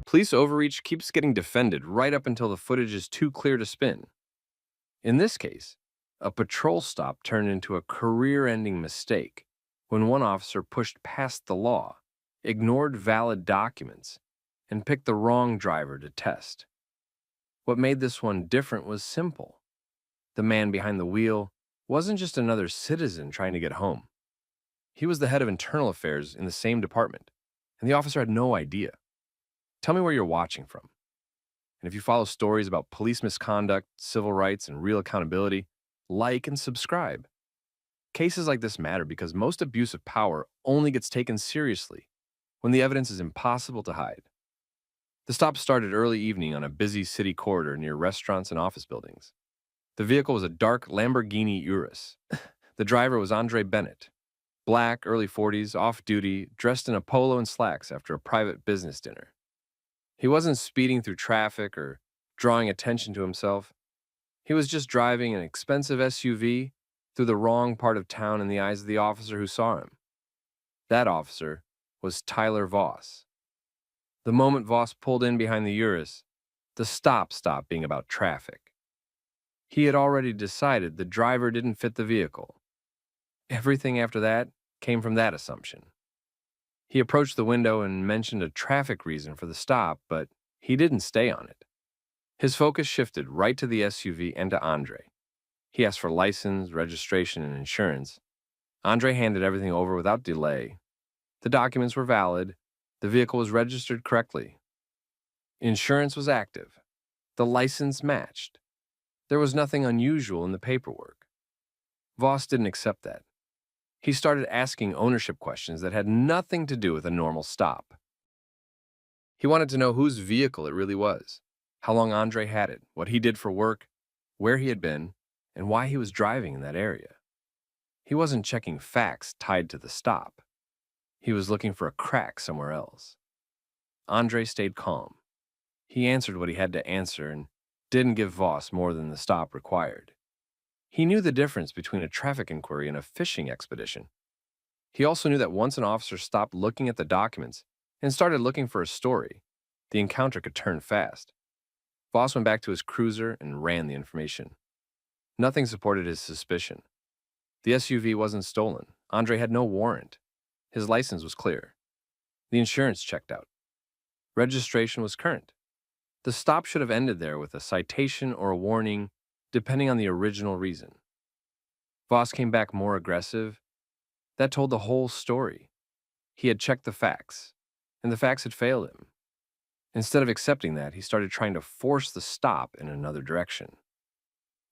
Police overreach keeps getting defended right up until the footage is too clear to spin. In this case, a patrol stop turned into a career-ending mistake when one officer pushed past the law, ignored valid documents, and picked the wrong driver to test. What made this one different was simple. The man behind the wheel wasn't just another citizen trying to get home. He was the head of internal affairs in the same department, and the officer had no idea. Tell me where you're watching from. And if you follow stories about police misconduct, civil rights, and real accountability, like and subscribe. Cases like this matter because most abuse of power only gets taken seriously when the evidence is impossible to hide. The stop started early evening on a busy city corridor near restaurants and office buildings. The vehicle was a dark Lamborghini Urus. The driver was Andre Bennett, black, early 40s, off-duty, dressed in a polo and slacks after a private business dinner. He wasn't speeding through traffic or drawing attention to himself. He was just driving an expensive SUV through the wrong part of town in the eyes of the officer who saw him. That officer was Tyler Voss. The moment Voss pulled in behind the Urus, the stop stopped being about traffic. He had already decided the driver didn't fit the vehicle. Everything after that came from that assumption. He approached the window and mentioned a traffic reason for the stop, but he didn't stay on it. His focus shifted right to the SUV and to Andre. He asked for license, registration, and insurance. Andre handed everything over without delay. The documents were valid. The vehicle was registered correctly. Insurance was active. The license matched. There was nothing unusual in the paperwork. Voss didn't accept that. He started asking ownership questions that had nothing to do with a normal stop. He wanted to know whose vehicle it really was, how long Andre had it, what he did for work, where he had been, and why he was driving in that area. He wasn't checking facts tied to the stop. He was looking for a crack somewhere else. Andre stayed calm. He answered what he had to answer and didn't give Voss more than the stop required. He knew the difference between a traffic inquiry and a fishing expedition. He also knew that once an officer stopped looking at the documents and started looking for a story, the encounter could turn fast. Voss went back to his cruiser and ran the information. Nothing supported his suspicion. The SUV wasn't stolen. Andre had no warrant. His license was clear. The insurance checked out. Registration was current. The stop should have ended there with a citation or a warning, depending on the original reason. Voss came back more aggressive. That told the whole story. He had checked the facts, and the facts had failed him. Instead of accepting that, he started trying to force the stop in another direction.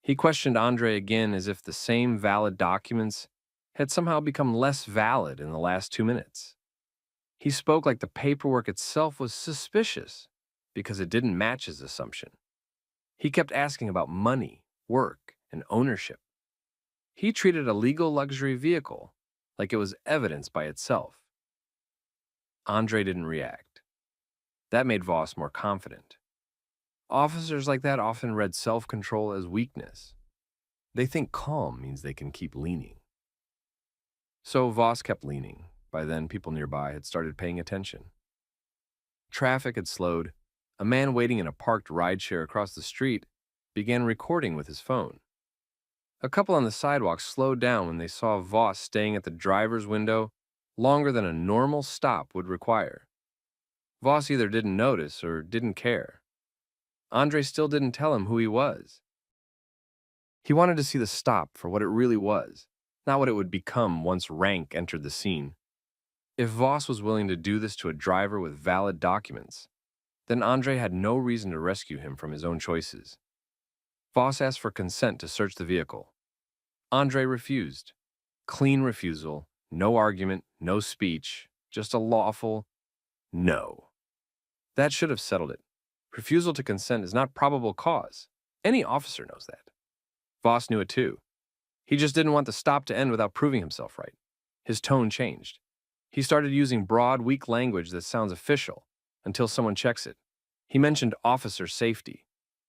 He questioned Andre again as if the same valid documents had somehow become less valid in the last 2 minutes. He spoke like the paperwork itself was suspicious because it didn't match his assumption. He kept asking about money, work, and ownership. He treated a legal luxury vehicle like it was evidence by itself. Andre didn't react. That made Voss more confident. Officers like that often read self-control as weakness. They think calm means they can keep leaning. So Voss kept leaning. By then, people nearby had started paying attention. Traffic had slowed. A man waiting in a parked rideshare across the street began recording with his phone. A couple on the sidewalk slowed down when they saw Voss staying at the driver's window longer than a normal stop would require. Voss either didn't notice or didn't care. Andre still didn't tell him who he was. He wanted to see the stop for what it really was, not what it would become once rank entered the scene. If Voss was willing to do this to a driver with valid documents, then Andre had no reason to rescue him from his own choices. Voss asked for consent to search the vehicle. Andre refused. Clean refusal, no argument, no speech, just a lawful no. That should have settled it. Refusal to consent is not probable cause. Any officer knows that. Voss knew it too. He just didn't want the stop to end without proving himself right. His tone changed. He started using broad, weak language that sounds official until someone checks it. He mentioned officer safety.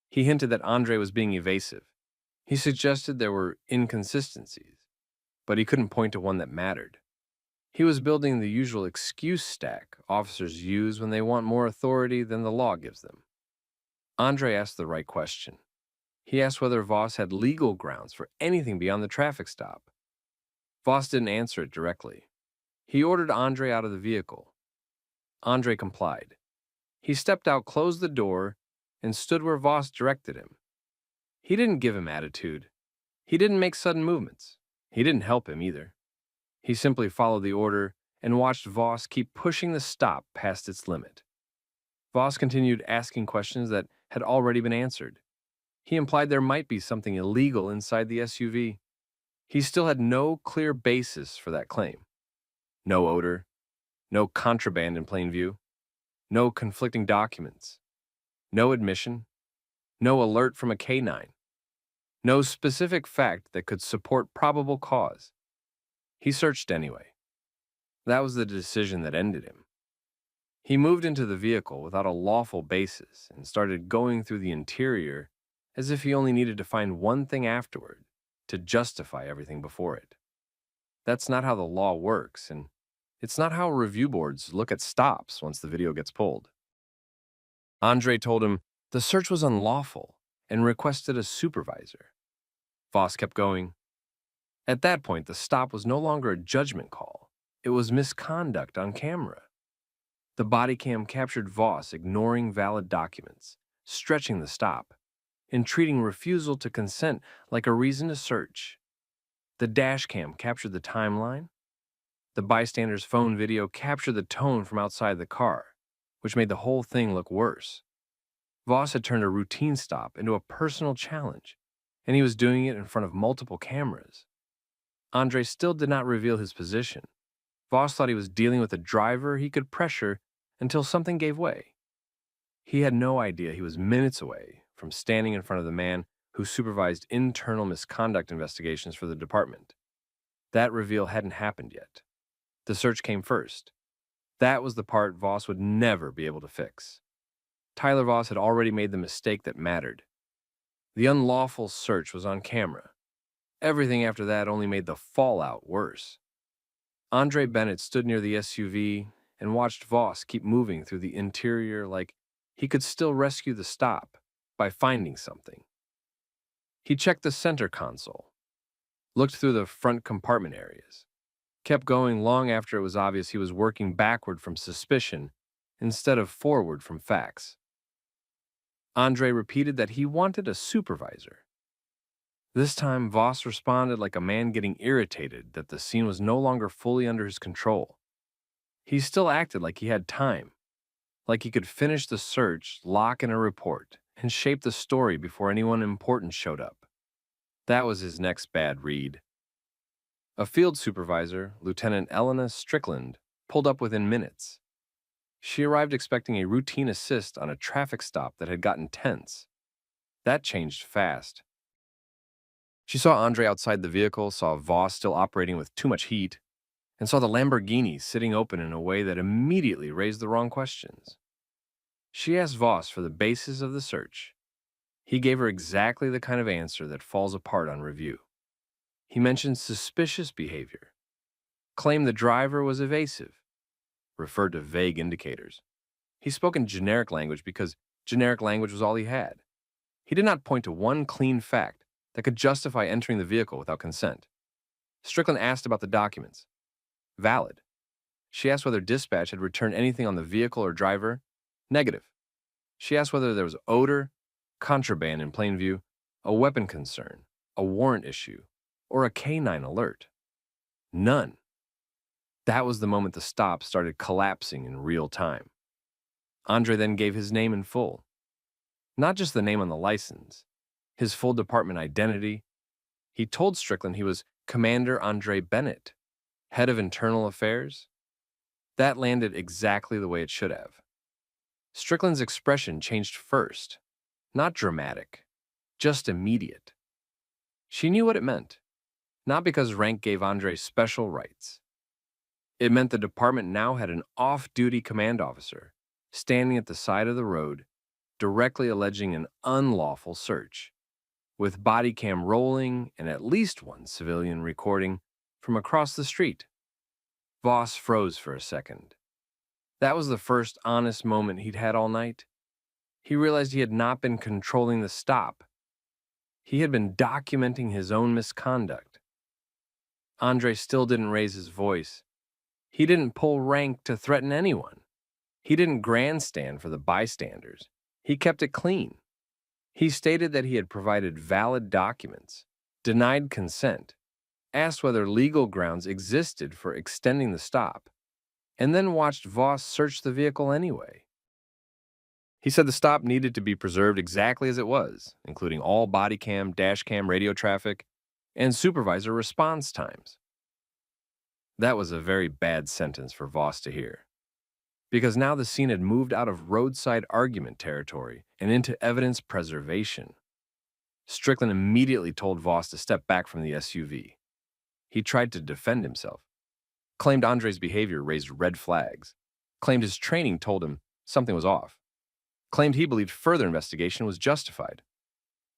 He hinted that Andre was being evasive. He suggested there were inconsistencies, but he couldn't point to one that mattered. He was building the usual excuse stack officers use when they want more authority than the law gives them. Andre asked the right question. He asked whether Voss had legal grounds for anything beyond the traffic stop. Voss didn't answer it directly. He ordered Andre out of the vehicle. Andre complied. He stepped out, closed the door, and stood where Voss directed him. He didn't give him attitude. He didn't make sudden movements. He didn't help him either. He simply followed the order and watched Voss keep pushing the stop past its limit. Voss continued asking questions that had already been answered. He implied there might be something illegal inside the SUV. He still had no clear basis for that claim. No odor, no contraband in plain view, no conflicting documents, no admission, no alert from a canine, no specific fact that could support probable cause. He searched anyway. That was the decision that ended him. He moved into the vehicle without a lawful basis and started going through the interior as if he only needed to find one thing afterward to justify everything before it. That's not how the law works, and it's not how review boards look at stops once the video gets pulled. Andre told him the search was unlawful and requested a supervisor. Voss kept going. At that point, the stop was no longer a judgment call. It was misconduct on camera. The body cam captured Voss ignoring valid documents, stretching the stop, and treating refusal to consent like a reason to search. The dash cam captured the timeline. The bystander's phone video captured the tone from outside the car, which made the whole thing look worse. Voss had turned a routine stop into a personal challenge, and he was doing it in front of multiple cameras. Andre still did not reveal his position. Voss thought he was dealing with a driver he could pressure until something gave way. He had no idea he was minutes away from standing in front of the man who supervised internal misconduct investigations for the department. That reveal hadn't happened yet. The search came first. That was the part Voss would never be able to fix. Tyler Voss had already made the mistake that mattered. The unlawful search was on camera. Everything after that only made the fallout worse. Andre Bennett stood near the SUV and watched Voss keep moving through the interior like he could still rescue the stop by finding something. He checked the center console, looked through the front compartment areas, kept going long after it was obvious he was working backward from suspicion instead of forward from facts. Andre repeated that he wanted a supervisor. This time, Voss responded like a man getting irritated that the scene was no longer fully under his control. He still acted like he had time, like he could finish the search, lock in a report, and shape the story before anyone important showed up. That was his next bad read. A field supervisor, Lieutenant Elena Strickland, pulled up within minutes. She arrived expecting a routine assist on a traffic stop that had gotten tense. That changed fast. She saw Andre outside the vehicle, saw Voss still operating with too much heat, and saw the Lamborghini sitting open in a way that immediately raised the wrong questions. She asked Voss for the basis of the search. He gave her exactly the kind of answer that falls apart on review. He mentioned suspicious behavior, claimed the driver was evasive, referred to vague indicators. He spoke in generic language because generic language was all he had. He did not point to one clean fact that could justify entering the vehicle without consent. Strickland asked about the documents. Valid. She asked whether dispatch had returned anything on the vehicle or driver. Negative. She asked whether there was odor, contraband in plain view, a weapon concern, a warrant issue, or a canine alert. None. That was the moment the stop started collapsing in real time. Andre then gave his name in full. Not just the name on the license, his full department identity. He told Strickland he was Commander Andre Bennett, head of internal affairs. That landed exactly the way it should have. Strickland's expression changed first, not dramatic, just immediate. She knew what it meant, not because rank gave Andre special rights. It meant the department now had an off-duty command officer standing at the side of the road, directly alleging an unlawful search, with body cam rolling and at least one civilian recording from across the street. Voss froze for a second. That was the first honest moment he'd had all night. He realized he had not been controlling the stop. He had been documenting his own misconduct. Andre still didn't raise his voice. He didn't pull rank to threaten anyone. He didn't grandstand for the bystanders. He kept it clean. He stated that he had provided valid documents, denied consent, asked whether legal grounds existed for extending the stop, and then watched Voss search the vehicle anyway. He said the stop needed to be preserved exactly as it was, including all bodycam, dashcam, radio traffic, and supervisor response times. That was a very bad sentence for Voss to hear, because now the scene had moved out of roadside argument territory and into evidence preservation. Strickland immediately told Voss to step back from the SUV. He tried to defend himself, claimed Andre's behavior raised red flags, claimed his training told him something was off, claimed he believed further investigation was justified.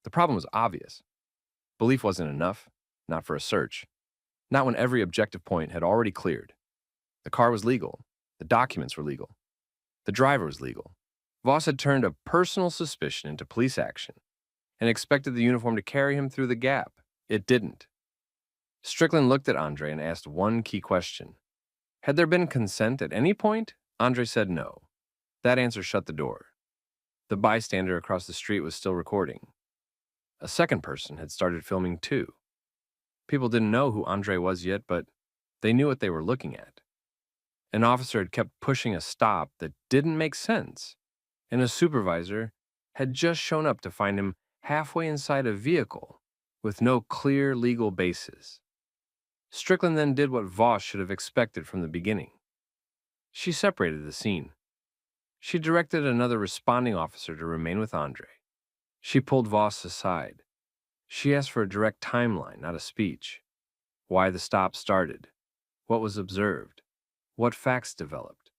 The problem was obvious. Belief wasn't enough, not for a search, not when every objective point had already cleared. The car was legal, the documents were legal, the driver was legal. Voss had turned a personal suspicion into police action and expected the uniform to carry him through the gap. It didn't. Strickland looked at Andre and asked one key question. Had there been consent at any point? Andre said no. That answer shut the door. The bystander across the street was still recording. A second person had started filming too. People didn't know who Andre was yet, but they knew what they were looking at. An officer had kept pushing a stop that didn't make sense, and a supervisor had just shown up to find him halfway inside a vehicle with no clear legal basis. Strickland then did what Voss should have expected from the beginning. She separated the scene. She directed another responding officer to remain with Andre. She pulled Voss aside. She asked for a direct timeline, not a speech. Why the stop started, what was observed, what facts developed,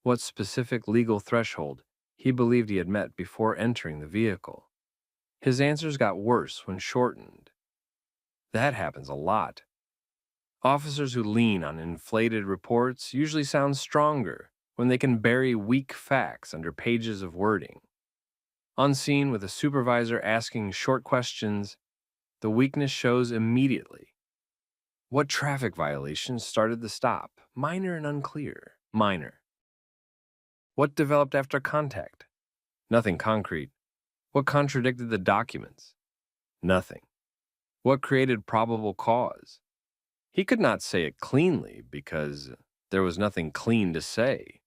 what specific legal threshold he believed he had met before entering the vehicle. His answers got worse when shortened. That happens a lot. Officers who lean on inflated reports usually sound stronger when they can bury weak facts under pages of wording. On scene with a supervisor asking short questions, the weakness shows immediately. What traffic violations started the stop? Minor and unclear. Minor. What developed after contact? Nothing concrete. What contradicted the documents? Nothing. What created probable cause? He could not say it cleanly because there was nothing clean to say.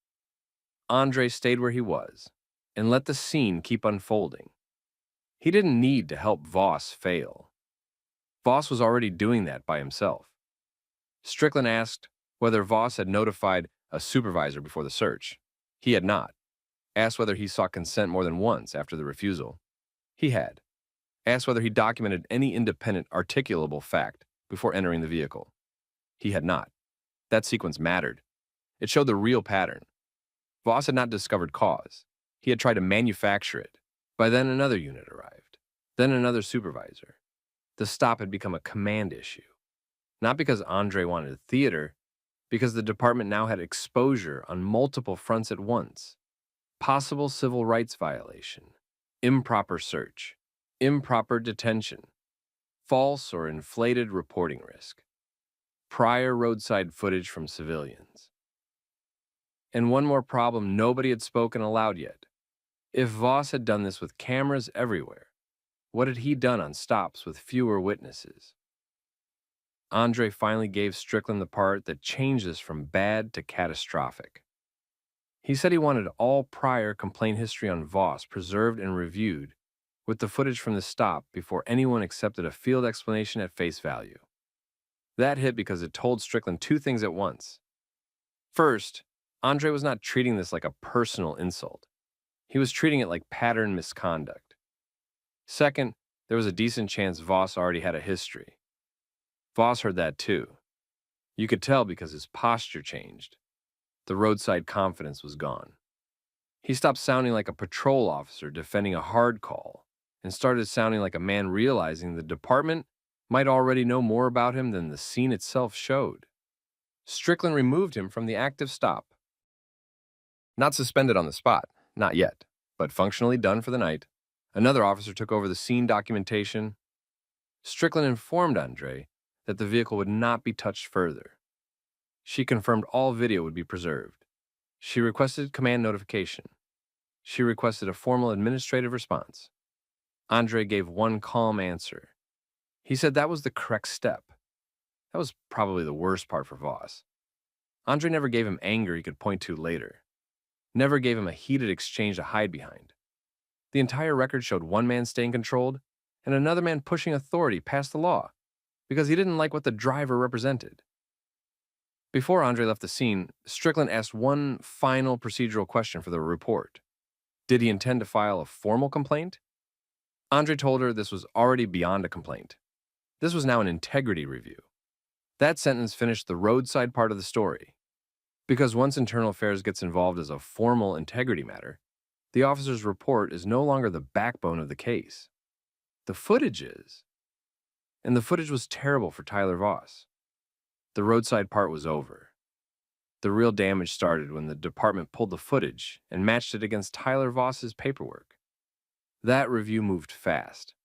Andre stayed where he was and let the scene keep unfolding. He didn't need to help Voss fail. Voss was already doing that by himself. Strickland asked whether Voss had notified a supervisor before the search. He had not. Asked whether he sought consent more than once after the refusal. He had. Asked whether he documented any independent, articulable fact before entering the vehicle. He had not. That sequence mattered. It showed the real pattern. Voss had not discovered cause. He had tried to manufacture it. By then, another unit arrived. Then another supervisor. The stop had become a command issue. Not because Andre wanted theater, because the department now had exposure on multiple fronts at once. Possible civil rights violation, improper search, improper detention, false or inflated reporting risk, prior roadside footage from civilians. And one more problem nobody had spoken aloud yet. If Voss had done this with cameras everywhere, what had he done on stops with fewer witnesses? Andre finally gave Strickland the part that changed this from bad to catastrophic. He said he wanted all prior complaint history on Voss preserved and reviewed with the footage from the stop before anyone accepted a field explanation at face value. That hit because it told Strickland two things at once. First, Andre was not treating this like a personal insult. He was treating it like pattern misconduct. Second, there was a decent chance Voss already had a history. Voss heard that too. You could tell because his posture changed. The roadside confidence was gone. He stopped sounding like a patrol officer defending a hard call and started sounding like a man realizing the department might already know more about him than the scene itself showed. Strickland removed him from the active stop. Not suspended on the spot, not yet, but functionally done for the night. Another officer took over the scene documentation. Strickland informed Andre that the vehicle would not be touched further. She confirmed all video would be preserved. She requested command notification. She requested a formal administrative response. Andre gave one calm answer. He said that was the correct step. That was probably the worst part for Voss. Andre never gave him anger he could point to later. Never gave him a heated exchange to hide behind. The entire record showed one man staying controlled and another man pushing authority past the law because he didn't like what the driver represented. Before Andre left the scene, Strickland asked one final procedural question for the report. Did he intend to file a formal complaint? Andre told her this was already beyond a complaint. This was now an integrity review. That sentence finished the roadside part of the story. Because once internal affairs gets involved as a formal integrity matter, the officer's report is no longer the backbone of the case. The footage is. And the footage was terrible for Tyler Voss. The roadside part was over. The real damage started when the department pulled the footage and matched it against Tyler Voss's paperwork. That review moved fast.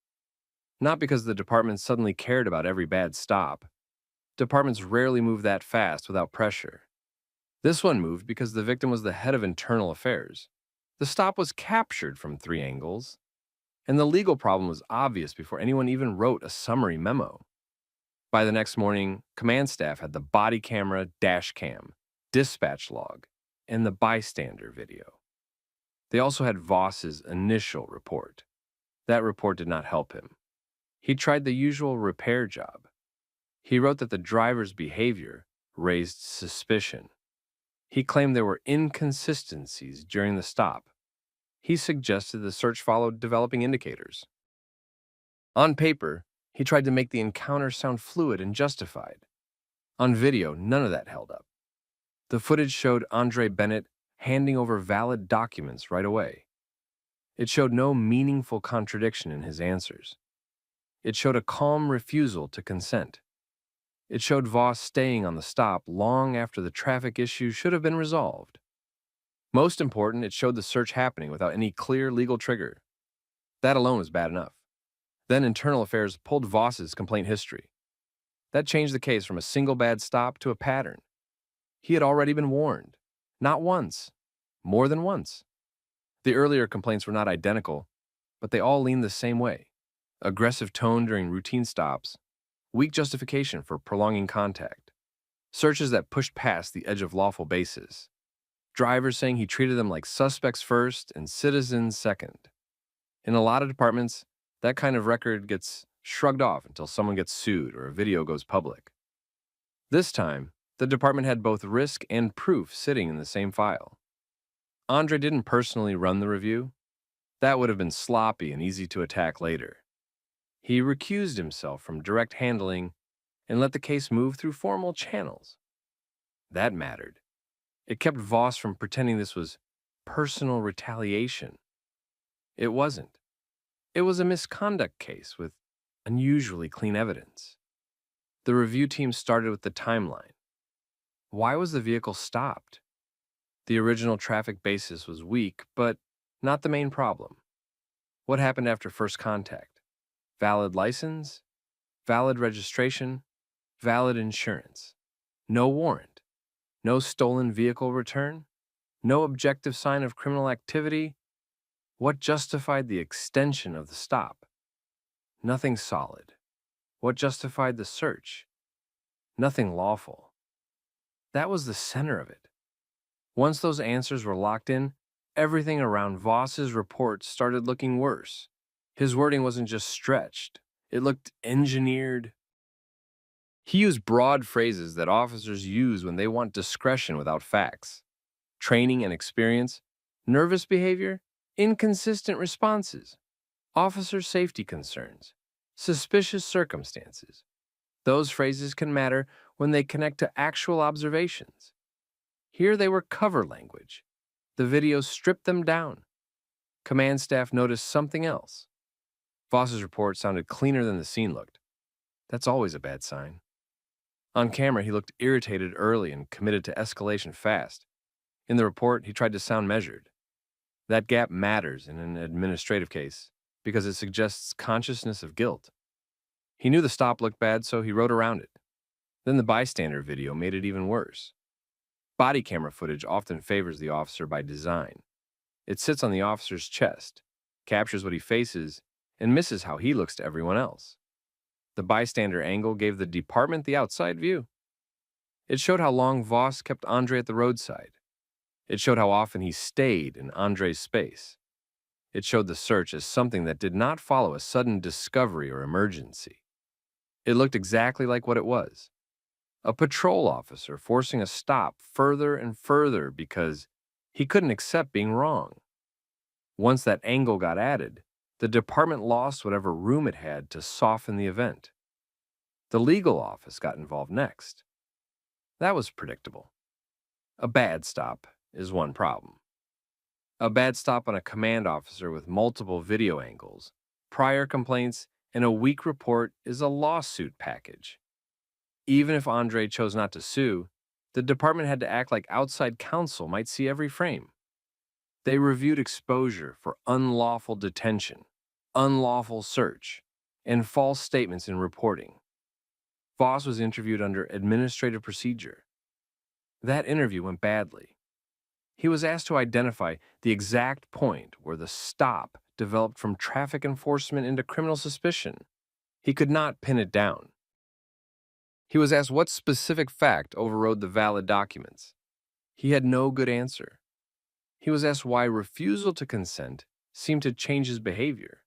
Not because the department suddenly cared about every bad stop. Departments rarely move that fast without pressure. This one moved because the victim was the head of internal affairs. The stop was captured from 3 angles, and the legal problem was obvious before anyone even wrote a summary memo. By the next morning, command staff had the body camera, dash cam, dispatch log, and the bystander video. They also had Voss's initial report. That report did not help him. He tried the usual repair job. He wrote that the driver's behavior raised suspicion. He claimed there were inconsistencies during the stop. He suggested the search followed developing indicators. On paper, he tried to make the encounter sound fluid and justified. On video, none of that held up. The footage showed Andre Bennett handing over valid documents right away. It showed no meaningful contradiction in his answers. It showed a calm refusal to consent. It showed Voss staying on the stop long after the traffic issue should have been resolved. Most important, it showed the search happening without any clear legal trigger. That alone was bad enough. Then Internal Affairs pulled Voss's complaint history. That changed the case from a single bad stop to a pattern. He had already been warned. Not once. More than once. The earlier complaints were not identical, but they all leaned the same way. Aggressive tone during routine stops, weak justification for prolonging contact, searches that pushed past the edge of lawful basis, drivers saying he treated them like suspects first and citizens second. In a lot of departments, that kind of record gets shrugged off until someone gets sued or a video goes public. This time, the department had both risk and proof sitting in the same file. Andre didn't personally run the review. That would have been sloppy and easy to attack later. He recused himself from direct handling and let the case move through formal channels. That mattered. It kept Voss from pretending this was personal retaliation. It wasn't. It was a misconduct case with unusually clean evidence. The review team started with the timeline. Why was the vehicle stopped? The original traffic basis was weak, but not the main problem. What happened after first contact? Valid license? Valid registration? Valid insurance? No warrant? No stolen vehicle return? No objective sign of criminal activity? What justified the extension of the stop? Nothing solid. What justified the search? Nothing lawful. That was the center of it. Once those answers were locked in, everything around Voss's report started looking worse. His wording wasn't just stretched. It looked engineered. He used broad phrases that officers use when they want discretion without facts. Training and experience, nervous behavior, inconsistent responses, officer safety concerns, suspicious circumstances. Those phrases can matter when they connect to actual observations. Here they were cover language. The video stripped them down. Command staff noticed something else. Voss's report sounded cleaner than the scene looked. That's always a bad sign. On camera, he looked irritated early and committed to escalation fast. In the report, he tried to sound measured. That gap matters in an administrative case because it suggests consciousness of guilt. He knew the stop looked bad, so he wrote around it. Then the bystander video made it even worse. Body camera footage often favors the officer by design. It sits on the officer's chest, captures what he faces, and misses how he looks to everyone else. The bystander angle gave the department the outside view. It showed how long Voss kept Andre at the roadside. It showed how often he stayed in Andre's space. It showed the search as something that did not follow a sudden discovery or emergency. It looked exactly like what it was. A patrol officer forcing a stop further and further because he couldn't accept being wrong. Once that angle got added, the department lost whatever room it had to soften the event. The legal office got involved next. That was predictable. A bad stop is one problem. A bad stop on a command officer with multiple video angles, prior complaints, and a weak report is a lawsuit package. Even if Andre chose not to sue, the department had to act like outside counsel might see every frame. They reviewed exposure for unlawful detention, unlawful search, and false statements in reporting. Voss was interviewed under administrative procedure. That interview went badly. He was asked to identify the exact point where the stop developed from traffic enforcement into criminal suspicion. He could not pin it down. He was asked what specific fact overrode the valid documents. He had no good answer. He was asked why refusal to consent seemed to change his behavior.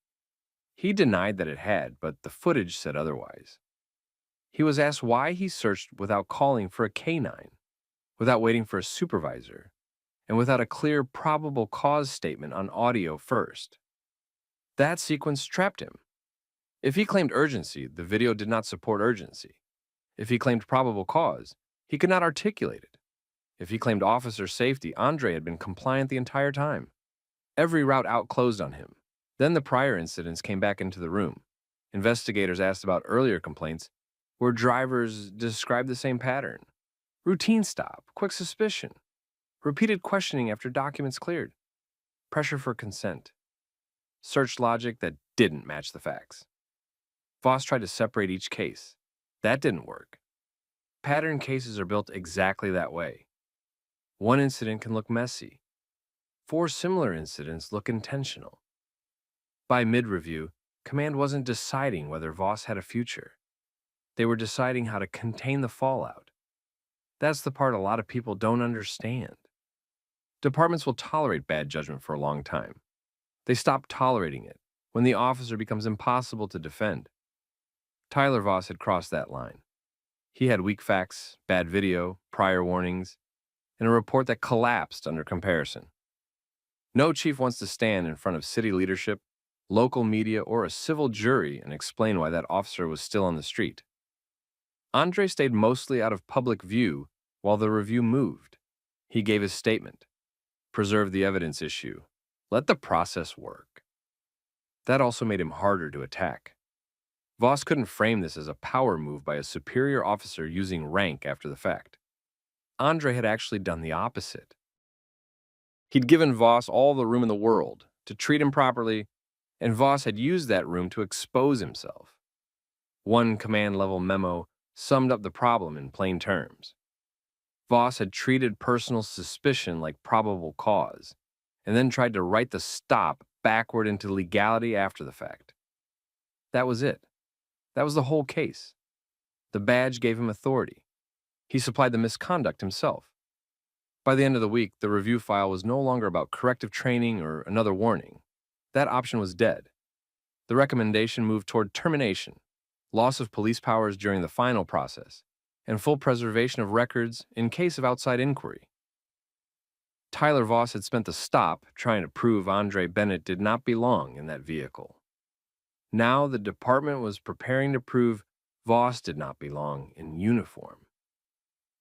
He denied that it had, but the footage said otherwise. He was asked why he searched without calling for a canine, without waiting for a supervisor, and without a clear probable cause statement on audio first. That sequence trapped him. If he claimed urgency, the video did not support urgency. If he claimed probable cause, he could not articulate it. If he claimed officer safety, Andre had been compliant the entire time. Every route out closed on him. Then the prior incidents came back into the room. Investigators asked about earlier complaints where drivers described the same pattern. Routine stop, quick suspicion, repeated questioning after documents cleared, pressure for consent, search logic that didn't match the facts. Voss tried to separate each case. That didn't work. Pattern cases are built exactly that way. One incident can look messy. 4 similar incidents look intentional. By mid-review, command wasn't deciding whether Voss had a future. They were deciding how to contain the fallout. That's the part a lot of people don't understand. Departments will tolerate bad judgment for a long time. They stop tolerating it when the officer becomes impossible to defend. Tyler Voss had crossed that line. He had weak facts, bad video, prior warnings, and a report that collapsed under comparison. No chief wants to stand in front of city leadership, local media, or a civil jury and explain why that officer was still on the street. Andre stayed mostly out of public view while the review moved. He gave his statement. Preserve the evidence issue. Let the process work. That also made him harder to attack. Voss couldn't frame this as a power move by a superior officer using rank after the fact. Andre had actually done the opposite. He'd given Voss all the room in the world to treat him properly, and Voss had used that room to expose himself. One command-level memo summed up the problem in plain terms. Voss had treated personal suspicion like probable cause, and then tried to write the stop backward into legality after the fact. That was it. That was the whole case. The badge gave him authority. He supplied the misconduct himself. By the end of the week, the review file was no longer about corrective training or another warning. That option was dead. The recommendation moved toward termination, loss of police powers during the final process, and full preservation of records in case of outside inquiry. Tyler Voss had spent the stop trying to prove Andre Bennett did not belong in that vehicle. Now the department was preparing to prove Voss did not belong in uniform.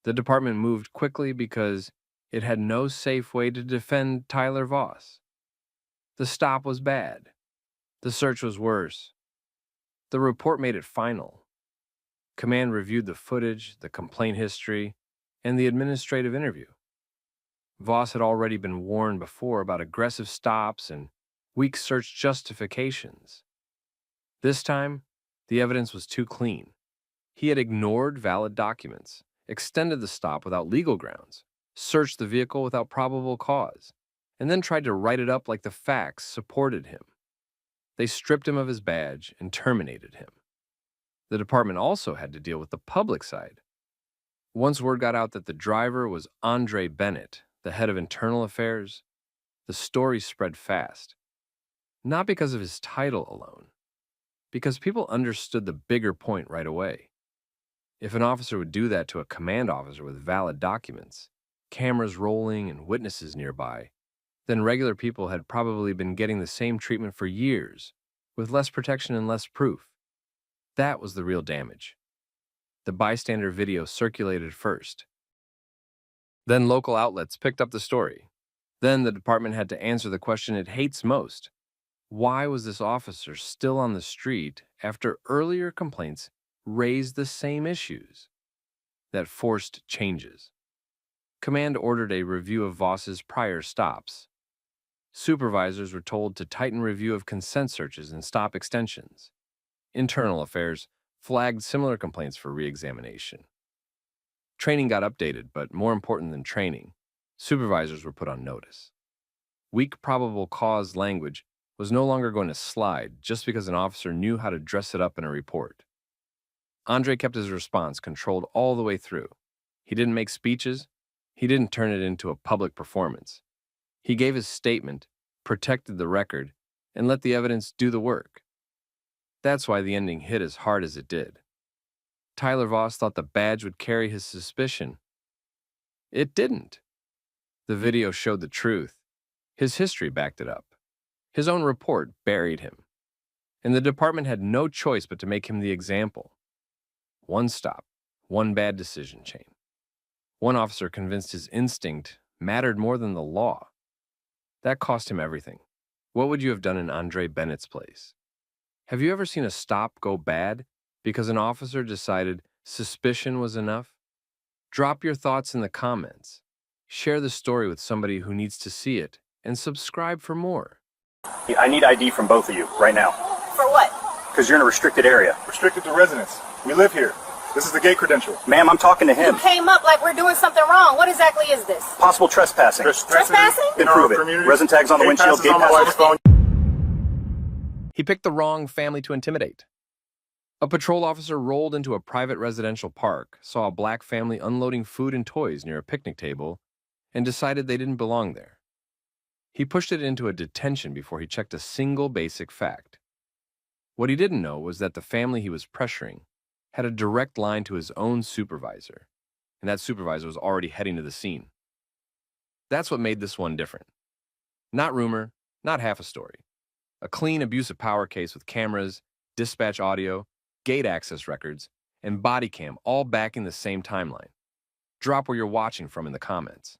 The department moved quickly because it had no safe way to defend Tyler Voss. The stop was bad. The search was worse. The report made it final. Command reviewed the footage, the complaint history, and the administrative interview. Voss had already been warned before about aggressive stops and weak search justifications. This time, the evidence was too clean. He had ignored valid documents, extended the stop without legal grounds, searched the vehicle without probable cause, and then tried to write it up like the facts supported him. They stripped him of his badge and terminated him. The department also had to deal with the public side. Once word got out that the driver was Andre Bennett, the head of internal affairs, the story spread fast. Not because of his title alone, because people understood the bigger point right away. If an officer would do that to a command officer with valid documents, cameras rolling and witnesses nearby, then regular people had probably been getting the same treatment for years, with less protection and less proof. That was the real damage. The bystander video circulated first. Then local outlets picked up the story. Then the department had to answer the question it hates most. Why was this officer still on the street after earlier complaints raised the same issues? That forced changes. Command ordered a review of Voss's prior stops. Supervisors were told to tighten review of consent searches and stop extensions. Internal affairs flagged similar complaints for re-examination. Training got updated, but more important than training, supervisors were put on notice. Weak probable cause language was no longer going to slide just because an officer knew how to dress it up in a report. Andre kept his response controlled all the way through. He didn't make speeches. He didn't turn it into a public performance. He gave his statement, protected the record, and let the evidence do the work. That's why the ending hit as hard as it did. Tyler Voss thought the badge would carry his suspicion. It didn't. The video showed the truth. His history backed it up. His own report buried him. And the department had no choice but to make him the example. One stop, one bad decision chain. One officer convinced his instinct mattered more than the law. That cost him everything. What would you have done in Andre Bennett's place? Have you ever seen a stop go bad because an officer decided suspicion was enough? Drop your thoughts in the comments. Share the story with somebody who needs to see it, and subscribe for more. I need ID from both of you right now. For what? Because you're in a restricted area. Restricted to residents. We live here. This is the gate credential. Ma'am, I'm talking to him. You came up like we're doing something wrong. What exactly is this? Possible trespassing. Trespassing? Then prove it. Resin tags on the windshield. Gate on my wife's passes. phone. He picked the wrong family to intimidate. A patrol officer rolled into a private residential park, saw a black family unloading food and toys near a picnic table, and decided they didn't belong there. He pushed it into a detention before he checked a single basic fact. What he didn't know was that the family he was pressuring had a direct line to his own supervisor, and that supervisor was already heading to the scene. That's what made this one different. Not rumor, not half a story. A clean abuse of power case with cameras, dispatch audio, gate access records, and Bodycam all backing the same timeline. Drop where you're watching from in the comments.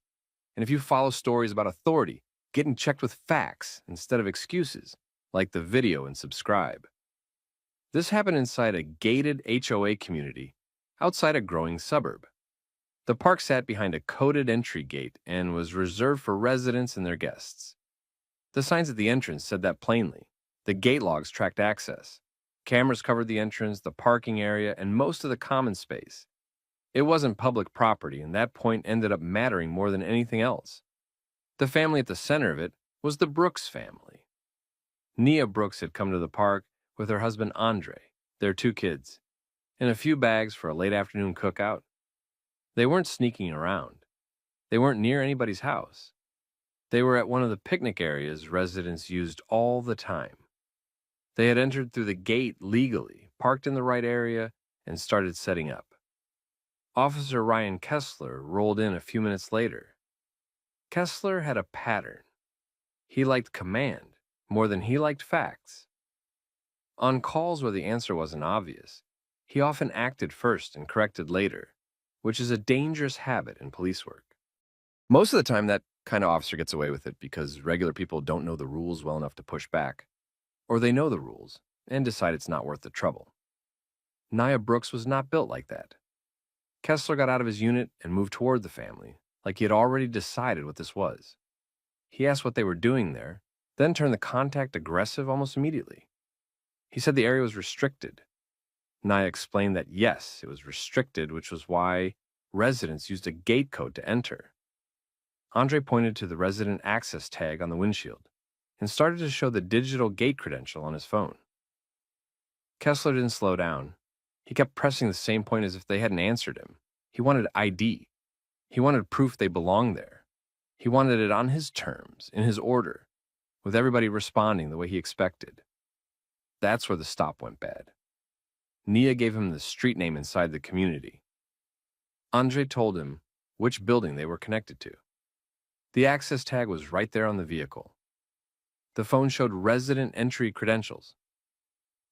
And if you follow stories about authority, getting checked with facts instead of excuses, like the video and subscribe. This happened inside a gated HOA community outside a growing suburb. The park sat behind a coded entry gate and was reserved for residents and their guests. The signs at the entrance said that plainly. The gate logs tracked access. Cameras covered the entrance, the parking area, and most of the common space. It wasn't public property, and that point ended up mattering more than anything else. The family at the center of it was the Brooks family. Nia Brooks had come to the park with her husband Andre, their 2 kids, and a few bags for a late afternoon cookout. They weren't sneaking around. They weren't near anybody's house. They were at one of the picnic areas residents used all the time. They had entered through the gate legally, parked in the right area, and started setting up. Officer Ryan Kessler rolled in a few minutes later. Kessler had a pattern. He liked command more than he liked facts. On calls where the answer wasn't obvious, he often acted first and corrected later, which is a dangerous habit in police work. Most of the time, that kind of officer gets away with it because regular people don't know the rules well enough to push back, or they know the rules and decide it's not worth the trouble. Nia Brooks was not built like that. Kessler got out of his unit and moved toward the family, like he had already decided what this was. He asked what they were doing there, then turned the contact aggressive almost immediately. He said the area was restricted. Nia explained that yes, it was restricted, which was why residents used a gate code to enter. Andre pointed to the resident access tag on the windshield and started to show the digital gate credential on his phone. Kessler didn't slow down. He kept pressing the same point as if they hadn't answered him. He wanted ID. He wanted proof they belonged there. He wanted it on his terms, in his order, with everybody responding the way he expected. That's where the stop went bad. Nia gave him the street name inside the community. Andre told him which building they were connected to. The access tag was right there on the vehicle. The phone showed resident entry credentials.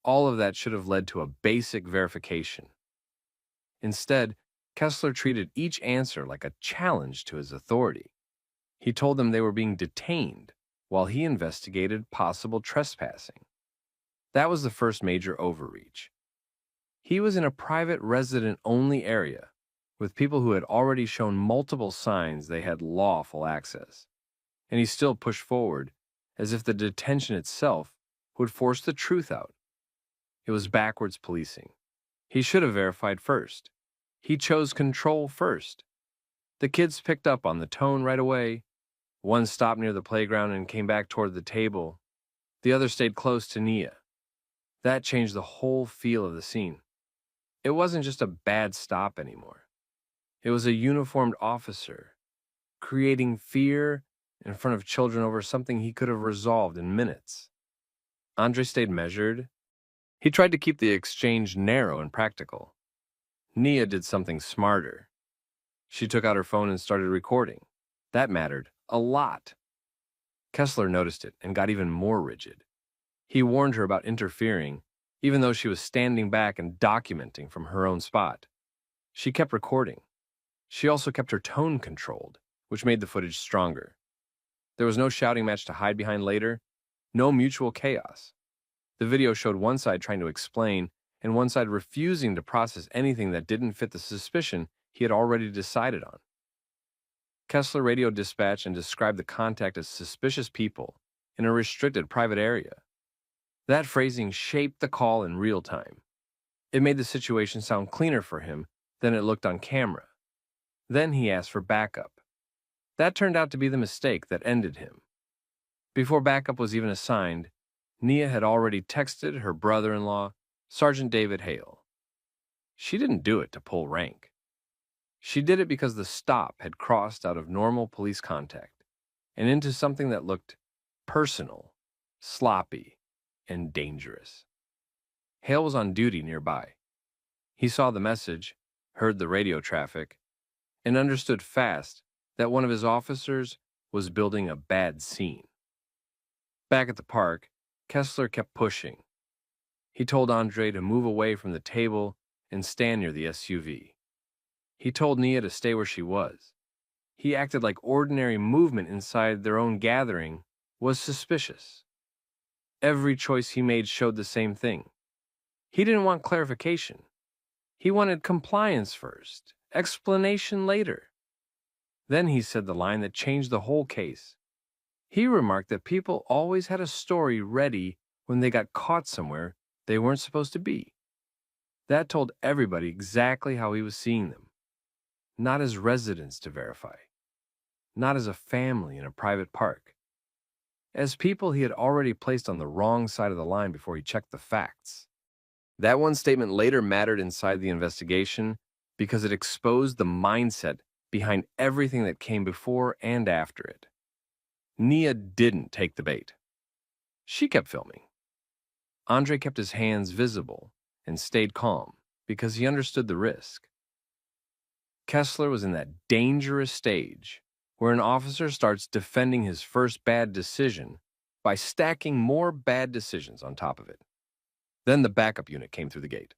All of that should have led to a basic verification. Instead, Kessler treated each answer like a challenge to his authority. He told them they were being detained while he investigated possible trespassing. That was the first major overreach. He was in a private resident-only area with people who had already shown multiple signs they had lawful access, and he still pushed forward as if the detention itself would force the truth out. It was backwards policing. He should have verified first. He chose control first. The kids picked up on the tone right away. One stopped near the playground and came back toward the table. The other stayed close to Nia. That changed the whole feel of the scene. It wasn't just a bad stop anymore. It was a uniformed officer creating fear in front of children over something he could have resolved in minutes. Andre stayed measured. He tried to keep the exchange narrow and practical. Nia did something smarter. She took out her phone and started recording. That mattered a lot. Kessler noticed it and got even more rigid. He warned her about interfering, even though she was standing back and documenting from her own spot. She kept recording. She also kept her tone controlled, which made the footage stronger. There was no shouting match to hide behind later, no mutual chaos. The video showed one side trying to explain and one side refusing to process anything that didn't fit the suspicion he had already decided on. Kessler radioed dispatch and described the contact as suspicious people in a restricted private area. That phrasing shaped the call in real time. It made the situation sound cleaner for him than it looked on camera. Then he asked for backup. That turned out to be the mistake that ended him. Before backup was even assigned, Nia had already texted her brother-in-law, Sergeant David Hale. She didn't do it to pull rank. She did it because the stop had crossed out of normal police contact and into something that looked personal, sloppy, and dangerous. Hale was on duty nearby. He saw the message, heard the radio traffic, and understood fast that one of his officers was building a bad scene. Back at the park, Kessler kept pushing. He told Andre to move away from the table and stand near the SUV. He told Nia to stay where she was. He acted like ordinary movement inside their own gathering was suspicious. Every choice he made showed the same thing. He didn't want clarification. He wanted compliance first, explanation later. Then he said the line that changed the whole case. He remarked that people always had a story ready when they got caught somewhere they weren't supposed to be. That told everybody exactly how he was seeing them. Not as residents to verify. Not as a family in a private park. As people he had already placed on the wrong side of the line before he checked the facts. That one statement later mattered inside the investigation because it exposed the mindset behind everything that came before and after it. Nia didn't take the bait. She kept filming. Andre kept his hands visible and stayed calm because he understood the risk. Kessler was in that dangerous stage where an officer starts defending his first bad decision by stacking more bad decisions on top of it. Then the backup unit came through the gate.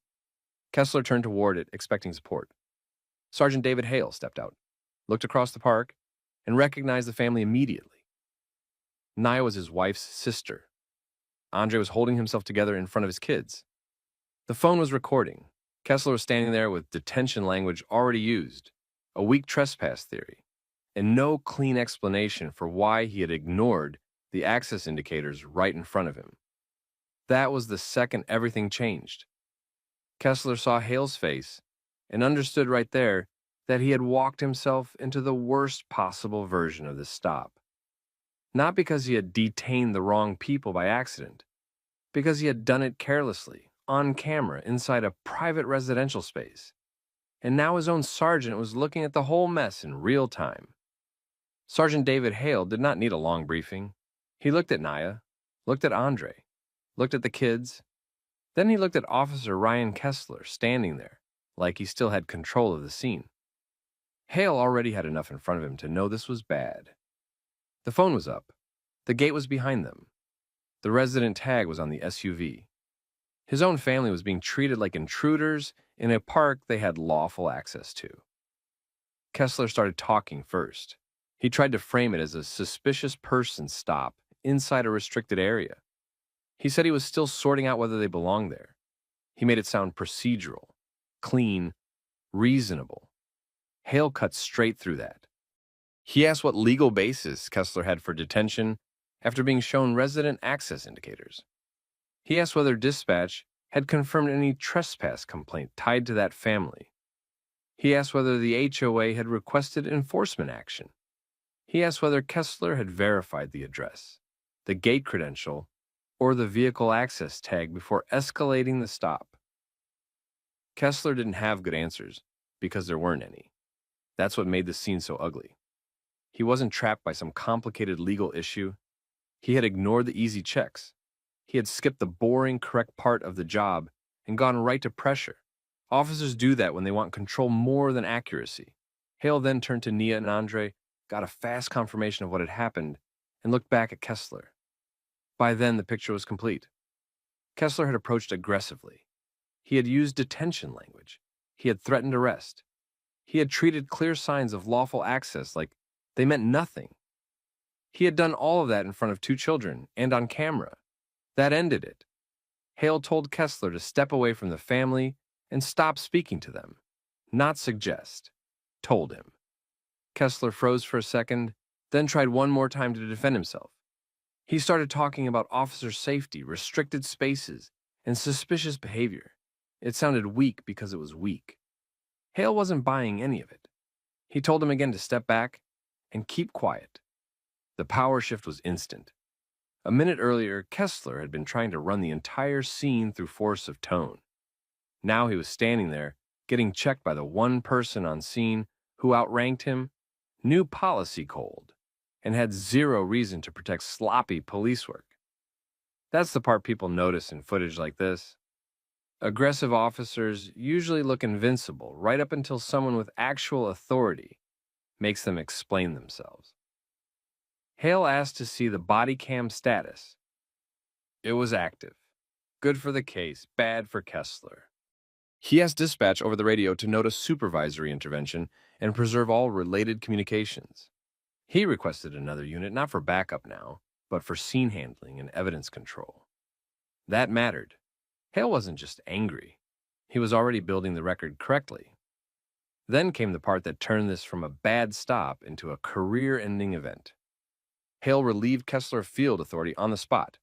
Kessler turned toward it, expecting support. Sergeant David Hale stepped out, looked across the park, and recognized the family immediately. Nia was his wife's sister. Andre was holding himself together in front of his kids. The phone was recording, Kessler was standing there with detention language already used, a weak trespass theory, and no clean explanation for why he had ignored the access indicators right in front of him. That was the second everything changed. Kessler saw Hale's face and understood right there that he had walked himself into the worst possible version of this stop. Not because he had detained the wrong people by accident, because he had done it carelessly, on camera, inside a private residential space. And now his own sergeant was looking at the whole mess in real time. Sergeant David Hale did not need a long briefing. He looked at Naya, looked at Andre, looked at the kids. Then he looked at Officer Ryan Kessler standing there, like he still had control of the scene. Hale already had enough in front of him to know this was bad. The phone was up. The gate was behind them. The resident tag was on the SUV. His own family was being treated like intruders in a park they had lawful access to. Kessler started talking first. He tried to frame it as a suspicious person stop inside a restricted area. He said he was still sorting out whether they belonged there. He made it sound procedural, clean, reasonable. Hale cut straight through that. He asked what legal basis Kessler had for detention after being shown resident access indicators. He asked whether dispatch had confirmed any trespass complaint tied to that family. He asked whether the HOA had requested enforcement action. He asked whether Kessler had verified the address, the gate credential, or the vehicle access tag before escalating the stop. Kessler didn't have good answers because there weren't any. That's what made the scene so ugly. He wasn't trapped by some complicated legal issue. He had ignored the easy checks. He had skipped the boring, correct part of the job and gone right to pressure. Officers do that when they want control more than accuracy. Hale then turned to Nia and Andre, got a fast confirmation of what had happened, and looked back at Kessler. By then, the picture was complete. Kessler had approached aggressively. He had used detention language. He had threatened arrest. He had treated clear signs of lawful access like they meant nothing. He had done all of that in front of 2 children and on camera. That ended it. Hale told Kessler to step away from the family and stop speaking to them. Not suggest. Told him. Kessler froze for a second, then tried one more time to defend himself. He started talking about officer safety, restricted spaces, and suspicious behavior. It sounded weak because it was weak. Hale wasn't buying any of it. He told him again to step back and keep quiet. The power shift was instant. A minute earlier, Kessler had been trying to run the entire scene through force of tone. Now he was standing there, getting checked by the one person on scene who outranked him, knew policy cold, and had zero reason to protect sloppy police work. That's the part people notice in footage like this. Aggressive officers usually look invincible right up until someone with actual authority makes them explain themselves. Hale asked to see the Bodycam status. It was active. Good for the case, bad for Kessler. He asked dispatch over the radio to note a supervisory intervention and preserve all related communications. He requested another unit not for backup now, but for scene handling and evidence control. That mattered. Hale wasn't just angry. He was already building the record correctly. Then came the part that turned this from a bad stop into a career-ending event. Hale relieved Kessler of field authority on the spot.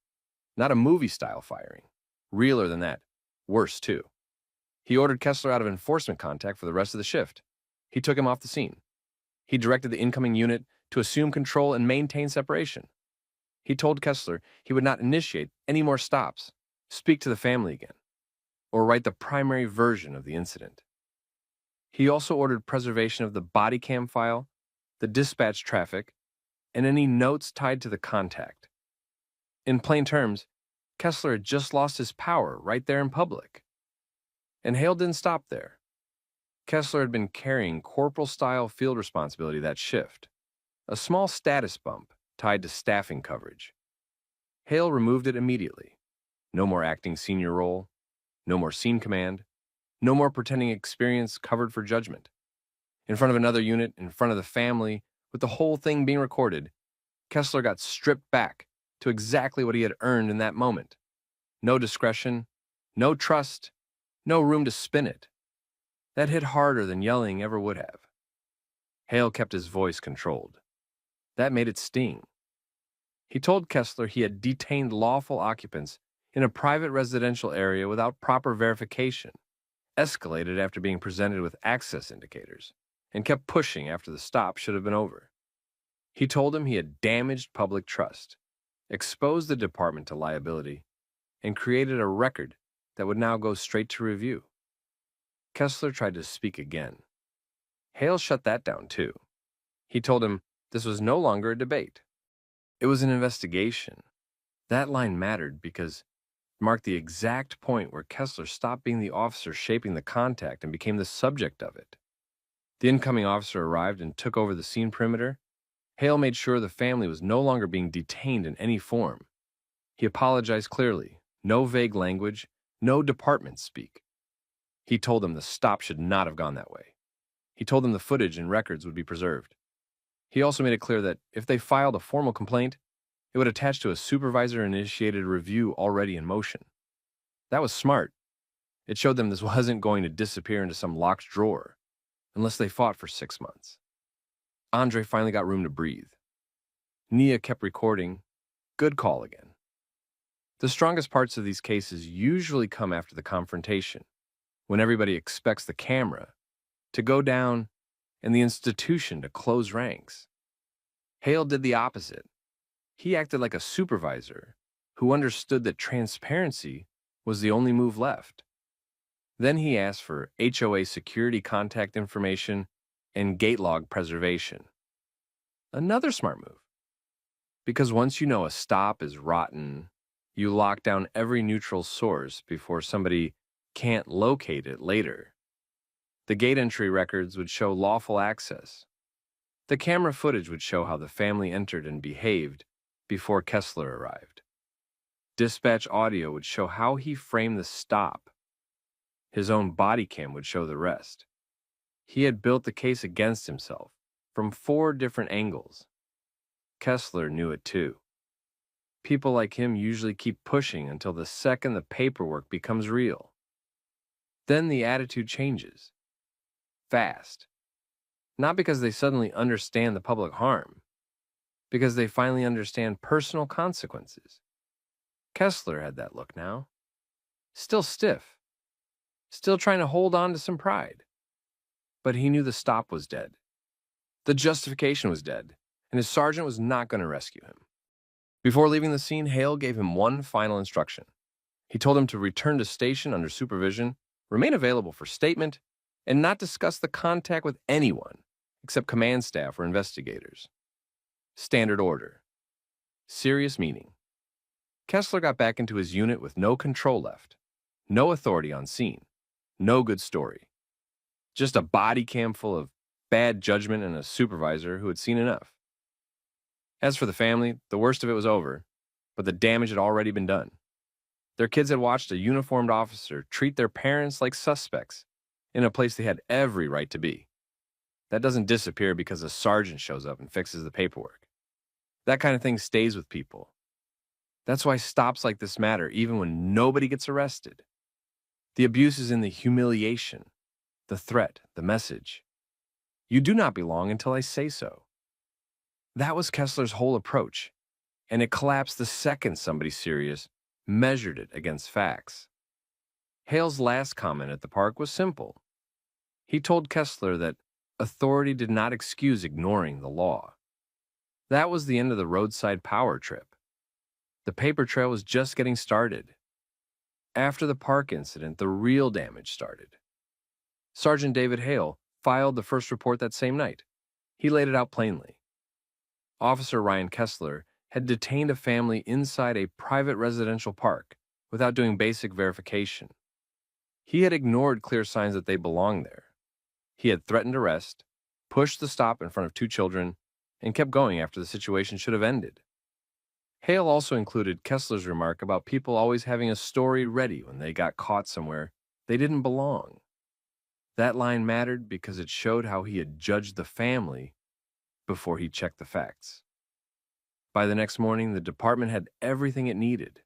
Not a movie-style firing. Realer than that. Worse, too. He ordered Kessler out of enforcement contact for the rest of the shift. He took him off the scene. He directed the incoming unit to assume control and maintain separation. He told Kessler he would not initiate any more stops, speak to the family again, or write the primary version of the incident. He also ordered preservation of the Bodycam file, the dispatch traffic, and any notes tied to the contact. In plain terms, Kessler had just lost his power right there in public. And Hale didn't stop there. Kessler had been carrying corporal-style field responsibility that shift, a small status bump tied to staffing coverage. Hale removed it immediately. No more acting senior role, no more scene command, no more pretending experience covered for judgment. In front of another unit, in front of the family, with the whole thing being recorded, Kessler got stripped back to exactly what he had earned in that moment. No discretion, no trust, no room to spin it. That hit harder than yelling ever would have. Hale kept his voice controlled. That made it sting. He told Kessler he had detained lawful occupants in a private residential area without proper verification, escalated after being presented with access indicators, and kept pushing after the stop should have been over. He told him he had damaged public trust, exposed the department to liability, and created a record that would now go straight to review. Kessler tried to speak again. Hale shut that down too. He told him this was no longer a debate. It was an investigation. That line mattered because it marked the exact point where Kessler stopped being the officer shaping the contact and became the subject of it. The incoming officer arrived and took over the scene perimeter. Hale made sure the family was no longer being detained in any form. He apologized clearly. No vague language, no department speak. He told them the stop should not have gone that way. He told them the footage and records would be preserved. He also made it clear that if they filed a formal complaint, it would attach to a supervisor-initiated review already in motion. That was smart. It showed them this wasn't going to disappear into some locked drawer, unless they fought for 6 months. Andre finally got room to breathe. Nia kept recording. Good call again. The strongest parts of these cases usually come after the confrontation, when everybody expects the camera to go down and the institution to close ranks. Hale did the opposite. He acted like a supervisor who understood that transparency was the only move left. Then he asked for HOA security contact information and gate log preservation. Another smart move. Because once you know a stop is rotten, you lock down every neutral source before somebody can't locate it later. The gate entry records would show lawful access. The camera footage would show how the family entered and behaved before Kessler arrived. Dispatch audio would show how he framed the stop. His own body cam would show the rest. He had built the case against himself from 4 different angles. Kessler knew it too. People like him usually keep pushing until the second the paperwork becomes real. Then the attitude changes. Fast. Not because they suddenly understand the public harm, because they finally understand personal consequences. Kessler had that look now. Still stiff. Still trying to hold on to some pride. But he knew the stop was dead. The justification was dead, and his sergeant was not going to rescue him. Before leaving the scene, Hale gave him one final instruction. He told him to return to station under supervision, remain available for statement, and not discuss the contact with anyone except command staff or investigators. Standard order. Serious meaning. Kessler got back into his unit with no control left, no authority on scene, no good story. Just a body cam full of bad judgment and a supervisor who had seen enough. As for the family, the worst of it was over, but the damage had already been done. Their kids had watched a uniformed officer treat their parents like suspects in a place they had every right to be. That doesn't disappear because a sergeant shows up and fixes the paperwork. That kind of thing stays with people. That's why stops like this matter even when nobody gets arrested. The abuse is in the humiliation, the threat, the message. You do not belong until I say so. That was Kessler's whole approach, and it collapsed the second somebody serious measured it against facts. Hale's last comment at the park was simple. He told Kessler that authority did not excuse ignoring the law. That was the end of the roadside power trip. The paper trail was just getting started. After the park incident, the real damage started. Sergeant David Hale filed the first report that same night. He laid it out plainly. Officer Ryan Kessler had detained a family inside a private residential park without doing basic verification. He had ignored clear signs that they belonged there. He had threatened arrest, pushed the stop in front of 2 children, and kept going after the situation should have ended. Hale also included Kessler's remark about people always having a story ready when they got caught somewhere they didn't belong. That line mattered because it showed how he had judged the family before he checked the facts. By the next morning, the department had everything it needed.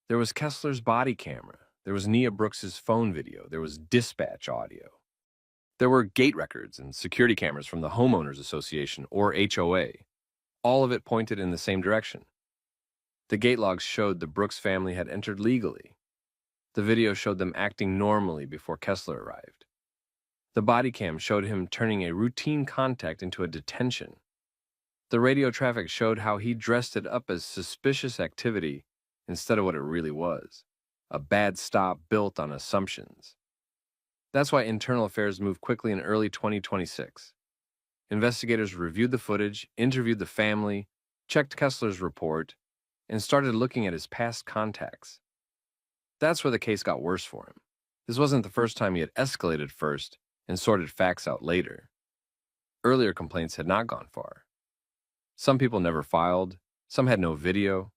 There was Kessler's body camera, there was Nia Brooks's phone video, there was dispatch audio. There were gate records and security cameras from the Homeowners Association, or HOA. All of it pointed in the same direction. The gate logs showed the Brooks family had entered legally. The video showed them acting normally before Kessler arrived. The body cam showed him turning a routine contact into a detention. The radio traffic showed how he dressed it up as suspicious activity instead of what it really was, a bad stop built on assumptions. That's why Internal Affairs moved quickly in early 2026. Investigators reviewed the footage, interviewed the family, checked Kessler's report, and started looking at his past contacts. That's where the case got worse for him. This wasn't the first time he had escalated first and sorted facts out later. Earlier complaints had not gone far. Some people never filed, some had no video,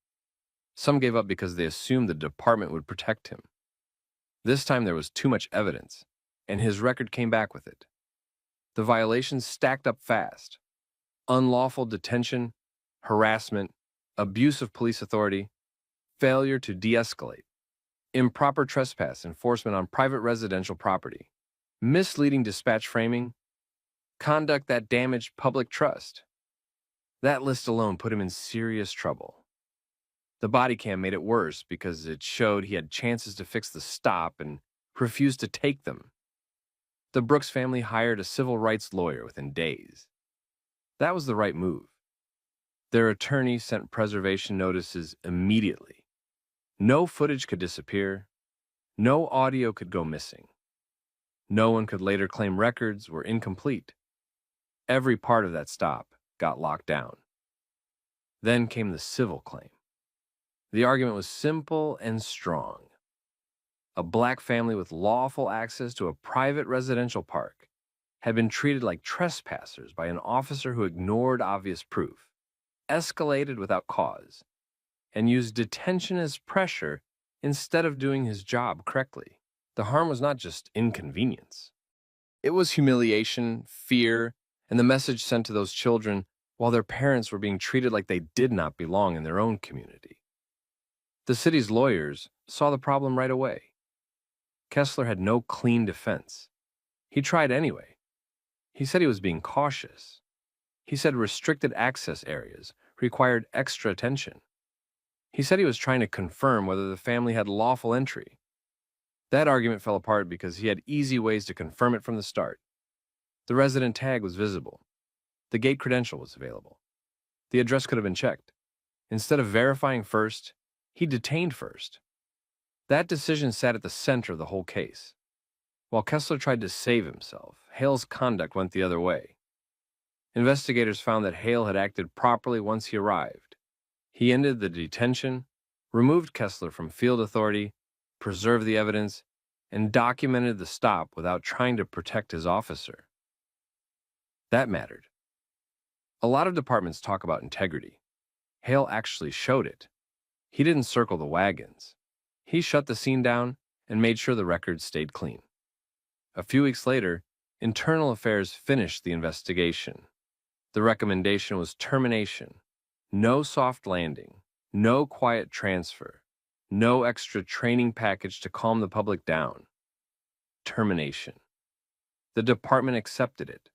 some gave up because they assumed the department would protect him. This time there was too much evidence, and his record came back with it. The violations stacked up fast. Unlawful detention, harassment, abuse of police authority, failure to de-escalate, improper trespass enforcement on private residential property, misleading dispatch framing, conduct that damaged public trust. That list alone put him in serious trouble. The body cam made it worse because it showed he had chances to fix the stop and refused to take them. The Brooks family hired a civil rights lawyer within days. That was the right move. Their attorney sent preservation notices immediately. No footage could disappear. No audio could go missing. No one could later claim records were incomplete. Every part of that stop got locked down. Then came the civil claim. The argument was simple and strong. A black family with lawful access to a private residential park had been treated like trespassers by an officer who ignored obvious proof, escalated without cause, and used detention as pressure instead of doing his job correctly. The harm was not just inconvenience. It was humiliation, fear, and the message sent to those children while their parents were being treated like they did not belong in their own community. The city's lawyers saw the problem right away. Kessler had no clean defense. He tried anyway. He said he was being cautious. He said restricted access areas required extra attention. He said he was trying to confirm whether the family had lawful entry. That argument fell apart because he had easy ways to confirm it from the start. The resident tag was visible. The gate credential was available. The address could have been checked. Instead of verifying first, he detained first. That decision sat at the center of the whole case. While Kessler tried to save himself, Hale's conduct went the other way. Investigators found that Hale had acted properly once he arrived. He ended the detention, removed Kessler from field authority, preserved the evidence, and documented the stop without trying to protect his officer. That mattered. A lot of departments talk about integrity. Hale actually showed it. He didn't circle the wagons. He shut the scene down and made sure the records stayed clean. A few weeks later, Internal Affairs finished the investigation. The recommendation was termination. No soft landing. No quiet transfer. No extra training package to calm the public down. Termination. The department accepted it.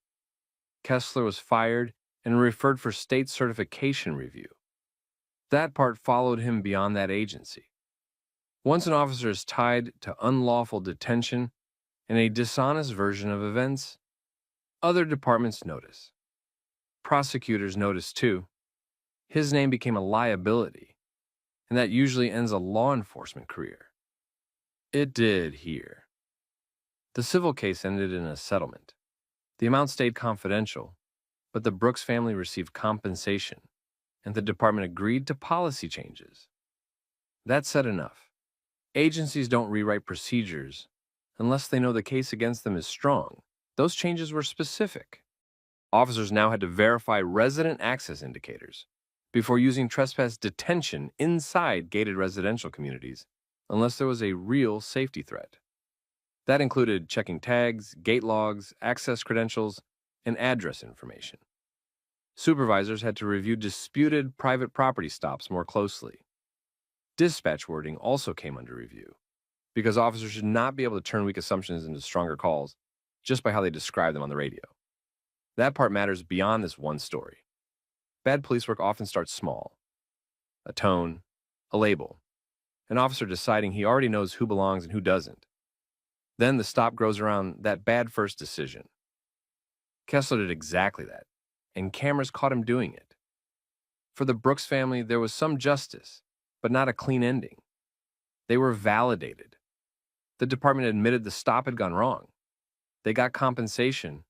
Kessler was fired and referred for state certification review. That part followed him beyond that agency. Once an officer is tied to unlawful detention and a dishonest version of events, other departments notice. Prosecutors notice too. His name became a liability, and that usually ends a law enforcement career. It did here. The civil case ended in a settlement. The amount stayed confidential, but the Brooks family received compensation, and the department agreed to policy changes. That said enough. Agencies don't rewrite procedures unless they know the case against them is strong. Those changes were specific. Officers now had to verify resident access indicators before using trespass detention inside gated residential communities unless there was a real safety threat. That included checking tags, gate logs, access credentials, and address information. Supervisors had to review disputed private property stops more closely. Dispatch wording also came under review, because officers should not be able to turn weak assumptions into stronger calls, just by how they describe them on the radio. That part matters beyond this one story. Bad police work often starts small. A tone, a label, an officer deciding he already knows who belongs and who doesn't. Then the stop grows around that bad first decision. Kessler did exactly that, and cameras caught him doing it. For the Brooks family, there was some justice, but not a clean ending. They were validated. The department admitted the stop had gone wrong. They got compensation.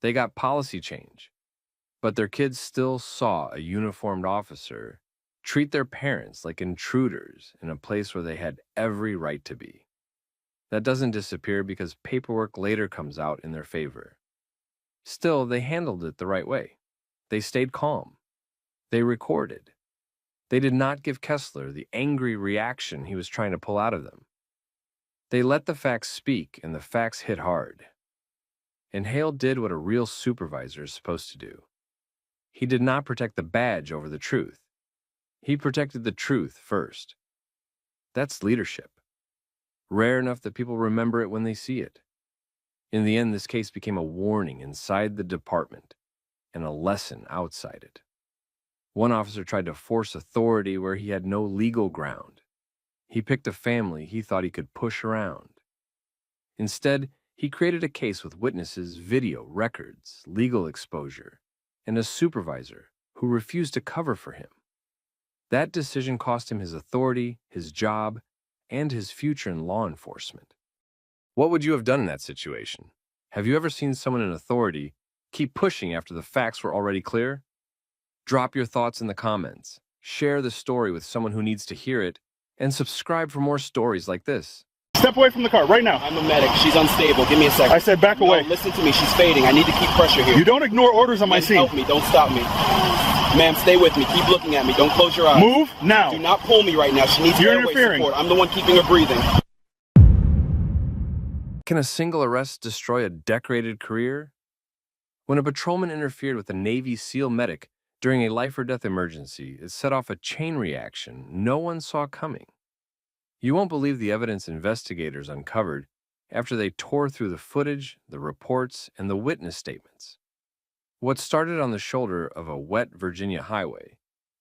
They got policy change. But their kids still saw a uniformed officer treat their parents like intruders in a place where they had every right to be. That doesn't disappear because paperwork later comes out in their favor. Still, they handled it the right way. They stayed calm. They recorded. They did not give Kessler the angry reaction he was trying to pull out of them. They let the facts speak, and the facts hit hard. And Hale did what a real supervisor is supposed to do. He did not protect the badge over the truth. He protected the truth first. That's leadership. Rare enough that people remember it when they see it. In the end, this case became a warning inside the department and a lesson outside it. One officer tried to force authority where he had no legal ground. He picked a family he thought he could push around. Instead, he created a case with witnesses, video, records, legal exposure, and a supervisor who refused to cover for him. That decision cost him his authority, his job, and his future in law enforcement. What would you have done in that situation? Have you ever seen someone in authority keep pushing after the facts were already clear? Drop your thoughts in the comments, share the story with someone who needs to hear it, and subscribe for more stories like this. Step away from the car right now. I'm a medic. She's unstable. Give me a second. I said back No, away. listen to me. She's fading. I need to keep pressure here. You don't ignore orders on my Ma'am, scene. help me. Don't stop me. Ma'am, stay with me. Keep looking at me. Don't close your eyes. Move now. Do not pull me right now. She needs You're airway interfering. support. I'm the one keeping her breathing. Can a single arrest destroy a decorated career? When a patrolman interfered with a Navy SEAL medic during a life-or-death emergency, it set off a chain reaction no one saw coming. You won't believe the evidence investigators uncovered after they tore through the footage, the reports, and the witness statements. What started on the shoulder of a wet Virginia highway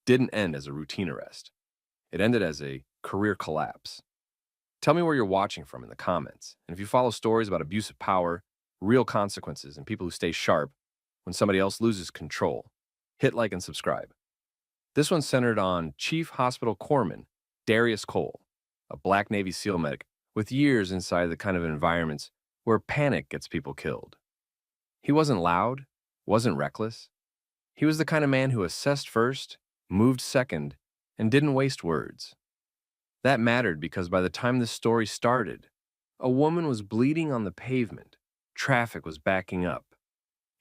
didn't end as a routine arrest. It ended as a career collapse. Tell me where you're watching from in the comments, and if you follow stories about abuse of power, real consequences, and people who stay sharp when somebody else loses control, hit like and subscribe. This one's centered on Chief Hospital Corpsman Darius Cole, a black Navy SEAL medic with years inside the kind of environments where panic gets people killed. He wasn't loud, wasn't reckless. He was the kind of man who assessed first, moved second, and didn't waste words. That mattered because by the time this story started, a woman was bleeding on the pavement, traffic was backing up,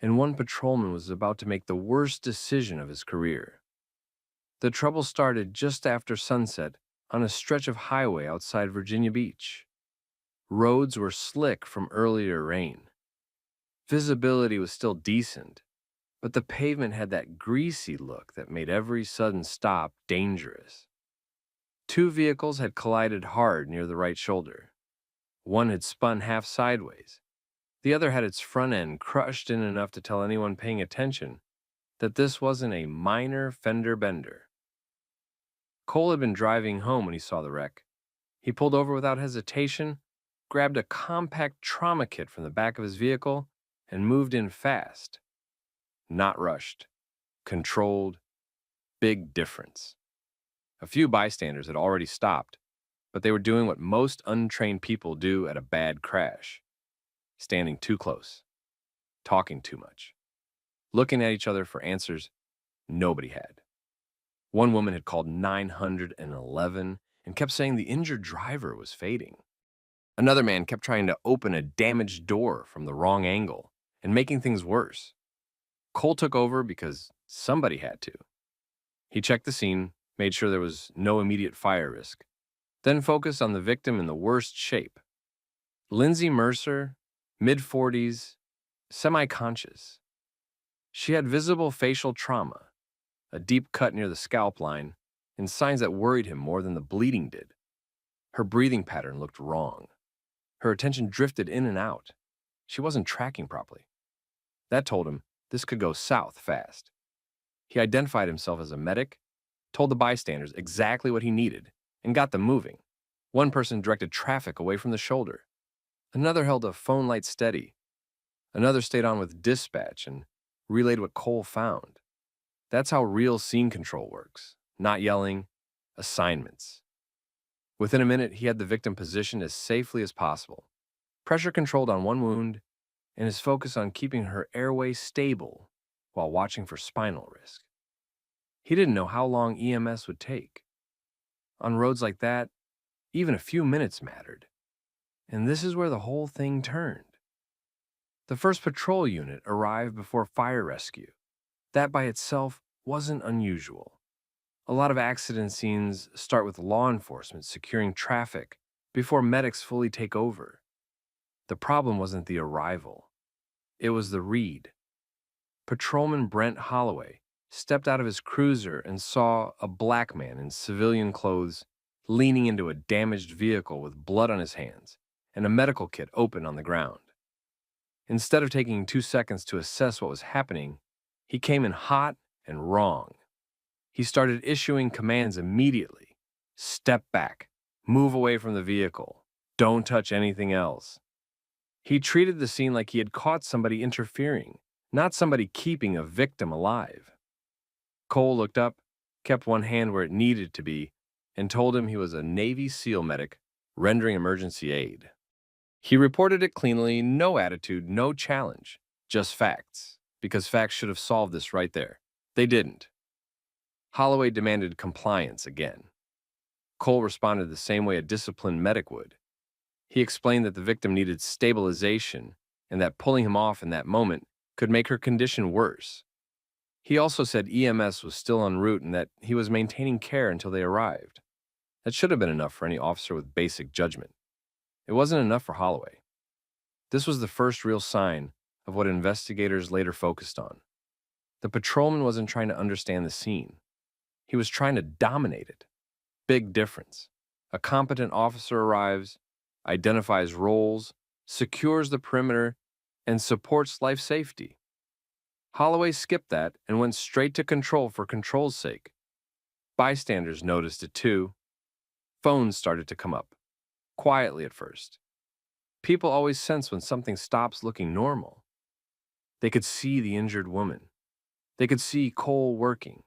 and one patrolman was about to make the worst decision of his career. The trouble started just after sunset on a stretch of highway outside Virginia Beach. Roads were slick from earlier rain. Visibility was still decent, but the pavement had that greasy look that made every sudden stop dangerous. Two vehicles had collided hard near the right shoulder. One had spun half sideways. The other had its front end crushed in enough to tell anyone paying attention that this wasn't a minor fender bender. Cole had been driving home when he saw the wreck. He pulled over without hesitation, grabbed a compact trauma kit from the back of his vehicle, and moved in fast. Not rushed. Controlled. Big difference. A few bystanders had already stopped, but they were doing what most untrained people do at a bad crash. Standing too close. Talking too much. Looking at each other for answers nobody had. One woman had called 911 and kept saying the injured driver was fading. Another man kept trying to open a damaged door from the wrong angle and making things worse. Cole took over because somebody had to. He checked the scene, made sure there was no immediate fire risk, then focused on the victim in the worst shape. Lindsay Mercer, mid-40s, semi-conscious. She had visible facial trauma, a deep cut near the scalp line, and signs that worried him more than the bleeding did. Her breathing pattern looked wrong. Her attention drifted in and out. she wasn't tracking properly. That told him this could go south fast. He identified himself as a medic, told the bystanders exactly what he needed, and got them moving. One person directed traffic away from the shoulder. Another held a phone light steady. Another stayed on with dispatch and relayed what Cole found. That's how real scene control works. Not yelling, assignments. Within a minute, he had the victim positioned as safely as possible, pressure controlled on one wound, and his focus on keeping her airway stable while watching for spinal risk. He didn't know how long EMS would take. On roads like that, even a few minutes mattered. And this is where the whole thing turned. The first patrol unit arrived before fire rescue. That by itself wasn't unusual. A lot of accident scenes start with law enforcement securing traffic before medics fully take over. The problem wasn't the arrival. It was the read. Patrolman Brent Holloway stepped out of his cruiser and saw a black man in civilian clothes leaning into a damaged vehicle with blood on his hands and a medical kit open on the ground. Instead of taking 2 seconds to assess what was happening, he came in hot and wrong. He started issuing commands immediately. Step back. Move away from the vehicle. Don't touch anything else. He treated the scene like he had caught somebody interfering, not somebody keeping a victim alive. Cole looked up, kept one hand where it needed to be, and told him he was a Navy SEAL medic rendering emergency aid. He reported it cleanly, no attitude, no challenge, just facts, because facts should have solved this right there. They didn't. Holloway demanded compliance again. Cole responded the same way a disciplined medic would. He explained that the victim needed stabilization and that pulling him off in that moment could make her condition worse. He also said EMS was still en route and that he was maintaining care until they arrived. That should have been enough for any officer with basic judgment. It wasn't enough for Holloway. This was the first real sign of what investigators later focused on. The patrolman wasn't trying to understand the scene. He was trying to dominate it. Big difference. A competent officer arrives, identifies roles, secures the perimeter, and supports life safety. Holloway skipped that and went straight to control for control's sake. Bystanders noticed it too. Phones started to come up, quietly at first. People always sense when something stops looking normal. They could see the injured woman. They could see Cole working.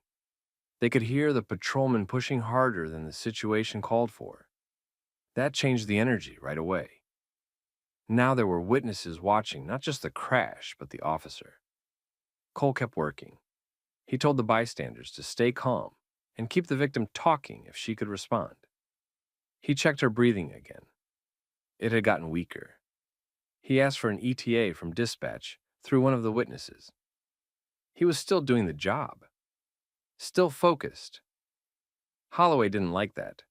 They could hear the patrolman pushing harder than the situation called for. That changed the energy right away. Now there were witnesses watching not just the crash, but the officer. Cole kept working. He told the bystanders to stay calm and keep the victim talking if she could respond. He checked her breathing again. It had gotten weaker. He asked for an ETA from dispatch through one of the witnesses. He was still doing the job. Still focused. Holloway didn't like that.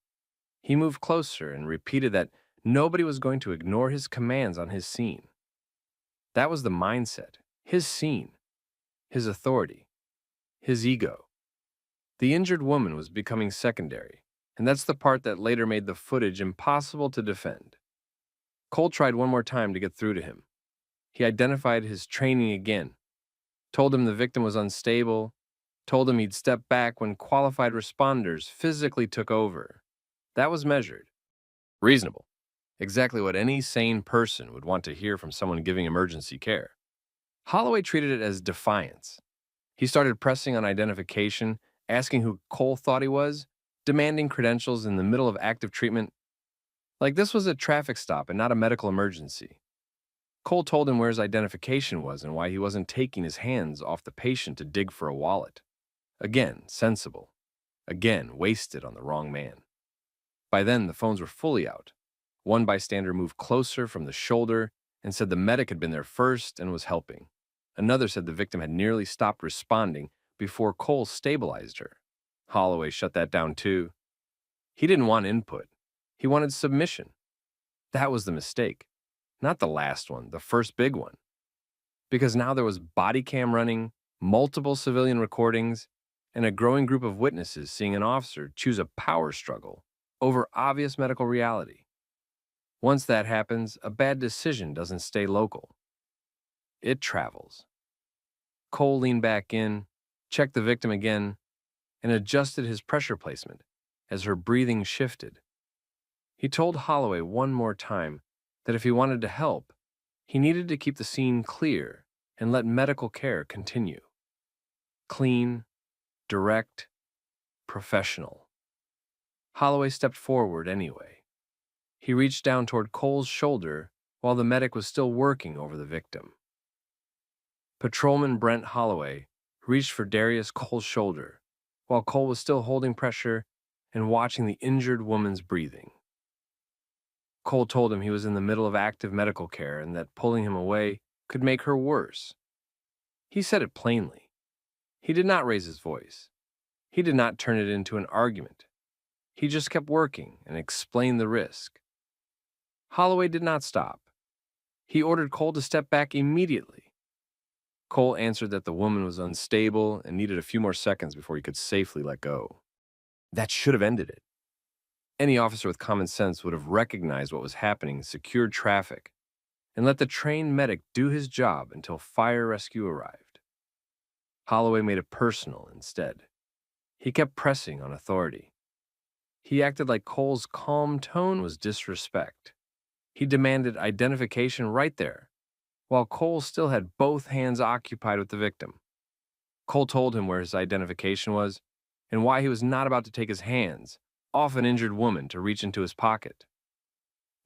He moved closer and repeated that nobody was going to ignore his commands on his scene. That was the mindset. His scene. His authority. His ego. The injured woman was becoming secondary, and that's the part that later made the footage impossible to defend. Cole tried one more time to get through to him. He identified his training again, told him the victim was unstable, told him he'd step back when qualified responders physically took over. That was measured. Reasonable. Exactly what any sane person would want to hear from someone giving emergency care. Holloway treated it as defiance. He started pressing on identification, asking who Cole thought he was, demanding credentials in the middle of active treatment. Like this was a traffic stop and not a medical emergency. Cole told him where his identification was and why he wasn't taking his hands off the patient to dig for a wallet. Again, sensible. Again, wasted on the wrong man. By then, the phones were fully out. One bystander moved closer from the shoulder and said the medic had been there first and was helping. Another said the victim had nearly stopped responding before Cole stabilized her. Holloway shut that down too. He didn't want input. He wanted submission. That was the mistake. Not the last one, the first big one. Because now there was Bodycam running, multiple civilian recordings, and a growing group of witnesses seeing an officer choose a power struggle over obvious medical reality. Once that happens, a bad decision doesn't stay local. it travels. Cole leaned back in, checked the victim again, and adjusted his pressure placement as her breathing shifted. He told Holloway one more time that if he wanted to help, he needed to keep the scene clear and let medical care continue. Clean, direct, professional. Holloway stepped forward anyway. He reached down toward Cole's shoulder while the medic was still working over the victim. Patrolman Brent Holloway reached for Darius Cole's shoulder while Cole was still holding pressure and watching the injured woman's breathing. Cole told him he was in the middle of active medical care and that pulling him away could make her worse. He said it plainly. He did not raise his voice. He did not turn it into an argument. He just kept working and explained the risk. Holloway did not stop. He ordered Cole to step back immediately. Cole answered that the woman was unstable and needed a few more seconds before he could safely let go. That should have ended it. Any officer with common sense would have recognized what was happening, secured traffic, and let the trained medic do his job until fire rescue arrived. Holloway made it personal instead. He kept pressing on authority. He acted like Cole's calm tone was disrespect. He demanded identification right there, while Cole still had both hands occupied with the victim. Cole told him where his identification was and why he was not about to take his hands off an injured woman to reach into his pocket.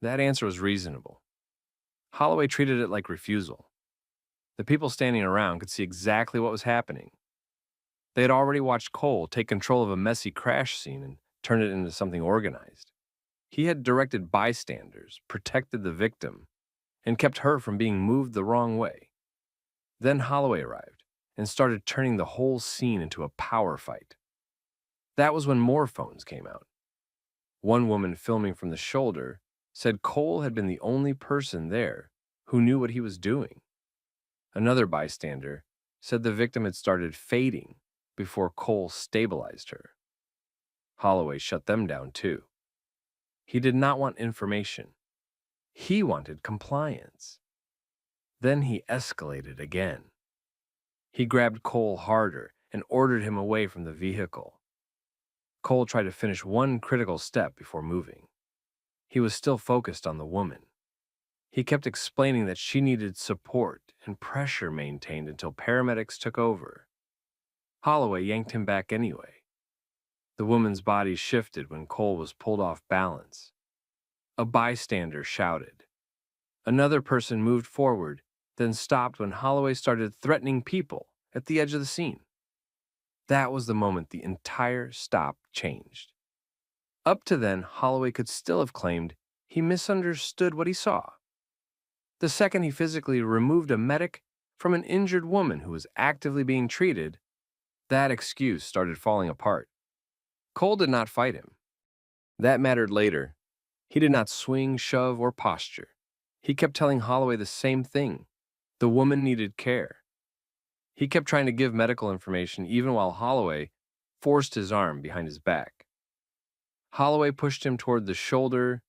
That answer was reasonable. Holloway treated it like refusal. The people standing around could see exactly what was happening. They had already watched Cole take control of a messy crash scene and turn it into something organized. He had directed bystanders, protected the victim, and kept her from being moved the wrong way. Then Holloway arrived and started turning the whole scene into a power fight. That was when more phones came out. One woman filming from the shoulder said Cole had been the only person there who knew what he was doing. Another bystander said the victim had started fading before Cole stabilized her. Holloway shut them down too. He did not want information. He wanted compliance. Then he escalated again. He grabbed Cole harder and ordered him away from the vehicle. Cole tried to finish one critical step before moving. He was still focused on the woman. He kept explaining that she needed support and pressure maintained until paramedics took over. Holloway yanked him back anyway. The woman's body shifted when Cole was pulled off balance. A bystander shouted. Another person moved forward, then stopped when Holloway started threatening people at the edge of the scene. That was the moment the entire stop changed. Up to then, Holloway could still have claimed he misunderstood what he saw. The second he physically removed a medic from an injured woman who was actively being treated, that excuse started falling apart. Cole did not fight him. That mattered later. He did not swing, shove, or posture. He kept telling Holloway the same thing. The woman needed care. He kept trying to give medical information even while Holloway forced his arm behind his back. Holloway pushed him toward the shoulder,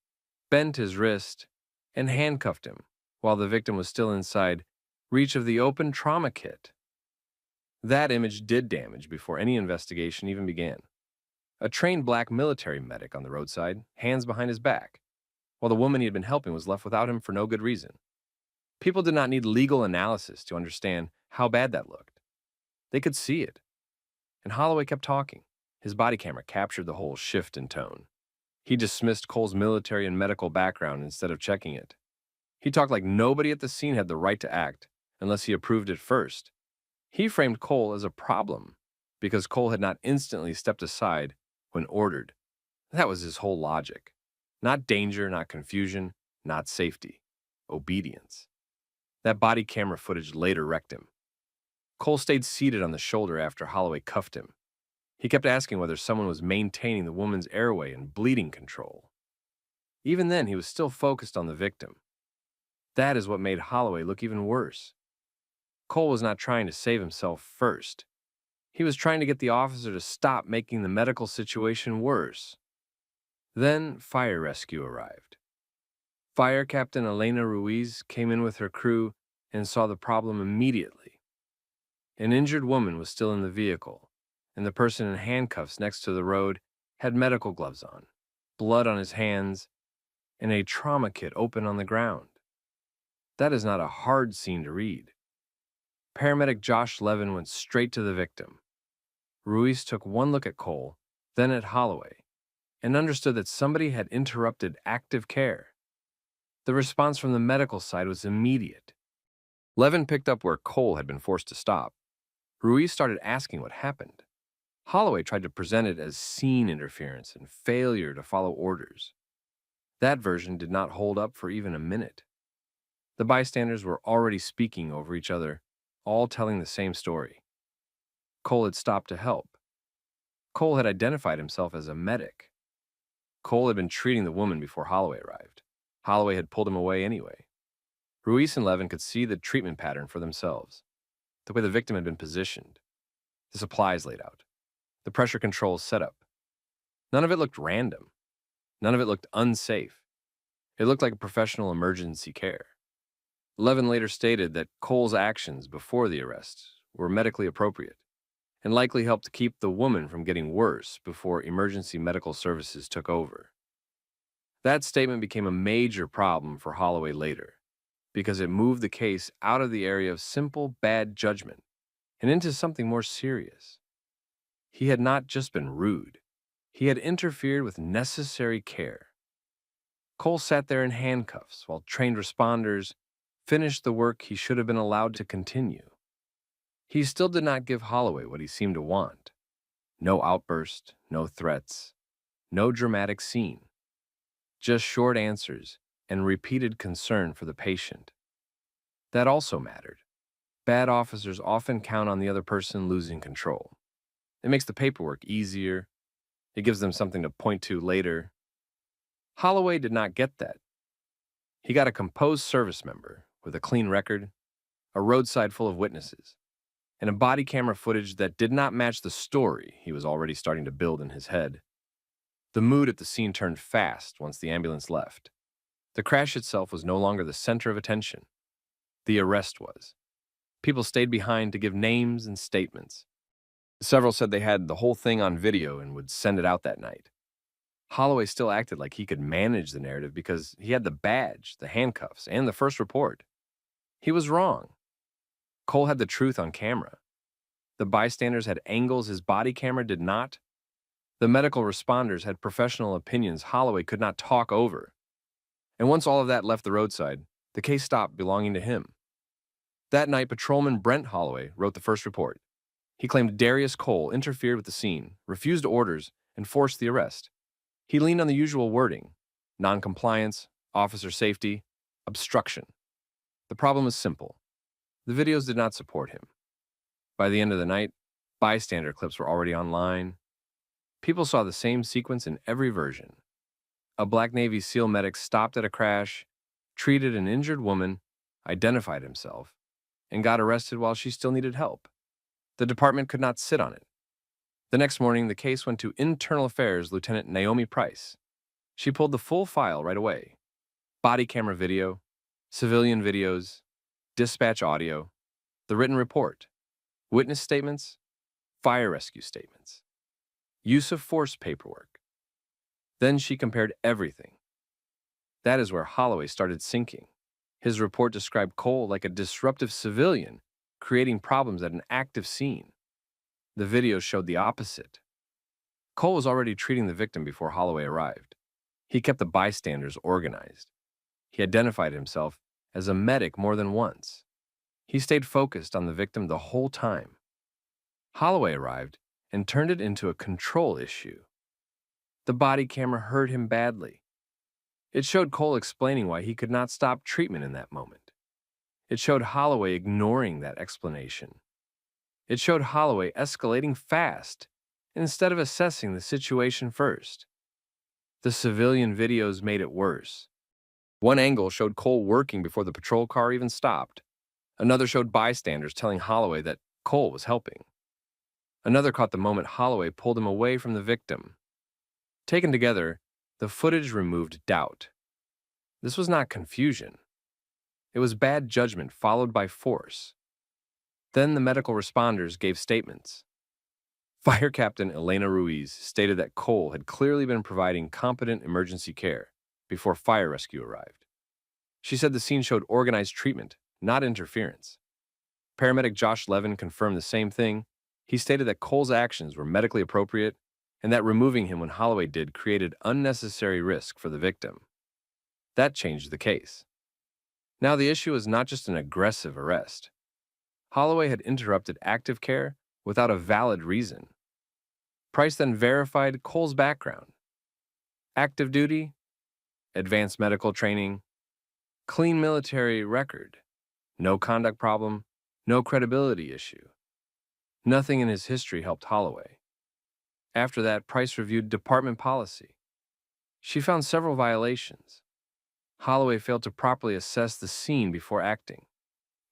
bent his wrist, and handcuffed him while the victim was still inside reach of the open trauma kit. That image did damage before any investigation even began. A trained black military medic on the roadside, hands behind his back, while the woman he had been helping was left without him for no good reason. People did not need legal analysis to understand how bad that looked. They could see it. And Holloway kept talking. His body camera captured the whole shift in tone. He dismissed Cole's military and medical background instead of checking it. He talked like nobody at the scene had the right to act unless he approved it first. He framed Cole as a problem because Cole had not instantly stepped aside when ordered. That was his whole logic. Not danger, not confusion, not safety. Obedience. That body camera footage later wrecked him. Cole stayed seated on the shoulder after Holloway cuffed him. He kept asking whether someone was maintaining the woman's airway and bleeding control. Even then, he was still focused on the victim. That is what made Holloway look even worse. Cole was not trying to save himself first. He was trying to get the officer to stop making the medical situation worse. Then fire rescue arrived. Fire Captain Elena Ruiz came in with her crew and saw the problem immediately. An injured woman was still in the vehicle, and the person in handcuffs next to the road had medical gloves on, blood on his hands, and a trauma kit open on the ground. That is not a hard scene to read. Paramedic Josh Levin went straight to the victim. Ruiz took one look at Cole, then at Holloway, and understood that somebody had interrupted active care. The response from the medical side was immediate. Levin picked up where Cole had been forced to stop. Ruiz started asking what happened. Holloway tried to present it as scene interference and failure to follow orders. That version did not hold up for even a minute. The bystanders were already speaking over each other, all telling the same story. Cole had stopped to help. Cole had identified himself as a medic. Cole had been treating the woman before Holloway arrived. Holloway had pulled him away anyway. Ruiz and Levin could see the treatment pattern for themselves, the way the victim had been positioned, the supplies laid out, the pressure controls set up. None of it looked random. None of it looked unsafe. It looked like a professional emergency care. Levin later stated that Cole's actions before the arrest were medically appropriate and likely helped to keep the woman from getting worse before emergency medical services took over. That statement became a major problem for Holloway later because it moved the case out of the area of simple bad judgment and into something more serious. He had not just been rude. He had interfered with necessary care. Cole sat there in handcuffs while trained responders finished the work he should have been allowed to continue. He still did not give Holloway what he seemed to want. No outburst, no threats, no dramatic scene. Just short answers and repeated concern for the patient. That also mattered. Bad officers often count on the other person losing control. It makes the paperwork easier. It gives them something to point to later. Holloway did not get that. He got a composed service member with a clean record, a roadside full of witnesses, and a body camera footage that did not match the story he was already starting to build in his head. The mood at the scene turned fast once the ambulance left. The crash itself was no longer the center of attention. The arrest was. People stayed behind to give names and statements. Several said they had the whole thing on video and would send it out that night. Holloway still acted like he could manage the narrative because he had the badge, the handcuffs, and the first report. He was wrong. Cole had the truth on camera. The bystanders had angles his body camera did not. The medical responders had professional opinions Holloway could not talk over. And once all of that left the roadside, the case stopped belonging to him. That night, Patrolman Brent Holloway wrote the first report. He claimed Darius Cole interfered with the scene, refused orders, and forced the arrest. He leaned on the usual wording: noncompliance, officer safety, obstruction. The problem was simple. The videos did not support him. By the end of the night, bystander clips were already online. People saw the same sequence in every version. A Black Navy SEAL medic stopped at a crash, treated an injured woman, identified himself, and got arrested while she still needed help. The department could not sit on it. The next morning, the case went to Internal Affairs Lieutenant Naomi Price. She pulled the full file right away. Body camera video, civilian videos, dispatch audio, the written report, witness statements, fire rescue statements, use of force paperwork. Then she compared everything. That is where Holloway started sinking. His report described Cole like a disruptive civilian, creating problems at an active scene. The video showed the opposite. Cole was already treating the victim before Holloway arrived. He kept the bystanders organized. He identified himself as a medic more than once. He stayed focused on the victim the whole time. Holloway arrived and turned it into a control issue. The body camera hurt him badly. It showed Cole explaining why he could not stop treatment in that moment. It showed Holloway ignoring that explanation. It showed Holloway escalating fast instead of assessing the situation first. The civilian videos made it worse. One angle showed Cole working before the patrol car even stopped. Another showed bystanders telling Holloway that Cole was helping. Another caught the moment Holloway pulled him away from the victim. Taken together, the footage removed doubt. This was not confusion. It was bad judgment followed by force. Then the medical responders gave statements. Fire Captain Elena Ruiz stated that Cole had clearly been providing competent emergency care before fire rescue arrived. She said the scene showed organized treatment, not interference. Paramedic Josh Levin confirmed the same thing. He stated that Cole's actions were medically appropriate and that removing him when Holloway did created unnecessary risk for the victim. That changed the case. Now the issue is not just an aggressive arrest. Holloway had interrupted active care without a valid reason. Price then verified Cole's background. Active duty, advanced medical training, clean military record, no conduct problem, no credibility issue. Nothing in his history helped Holloway. After that, Price reviewed department policy. She found several violations. Holloway failed to properly assess the scene before acting.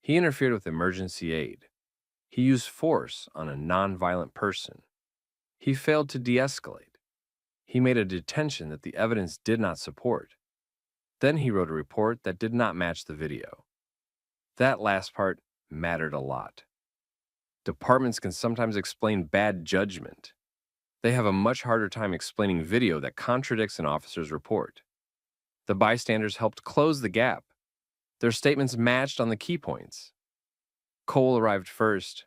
He interfered with emergency aid. He used force on a nonviolent person. He failed to de-escalate. He made a detention that the evidence did not support. Then he wrote a report that did not match the video. That last part mattered a lot. Departments can sometimes explain bad judgment. They have a much harder time explaining video that contradicts an officer's report. The bystanders helped close the gap. Their statements matched on the key points. Cole arrived first.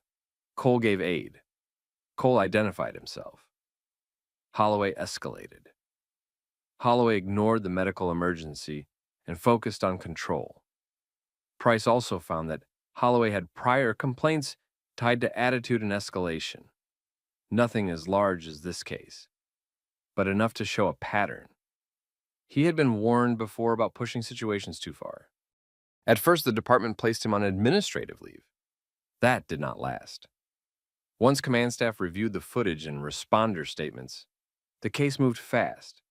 Cole gave aid. Cole identified himself. Holloway escalated. Holloway ignored the medical emergency and focused on control. Price also found that Holloway had prior complaints tied to attitude and escalation. Nothing as large as this case, but enough to show a pattern. He had been warned before about pushing situations too far. At first, the department placed him on administrative leave. That did not last. Once command staff reviewed the footage and responder statements, the case moved fast.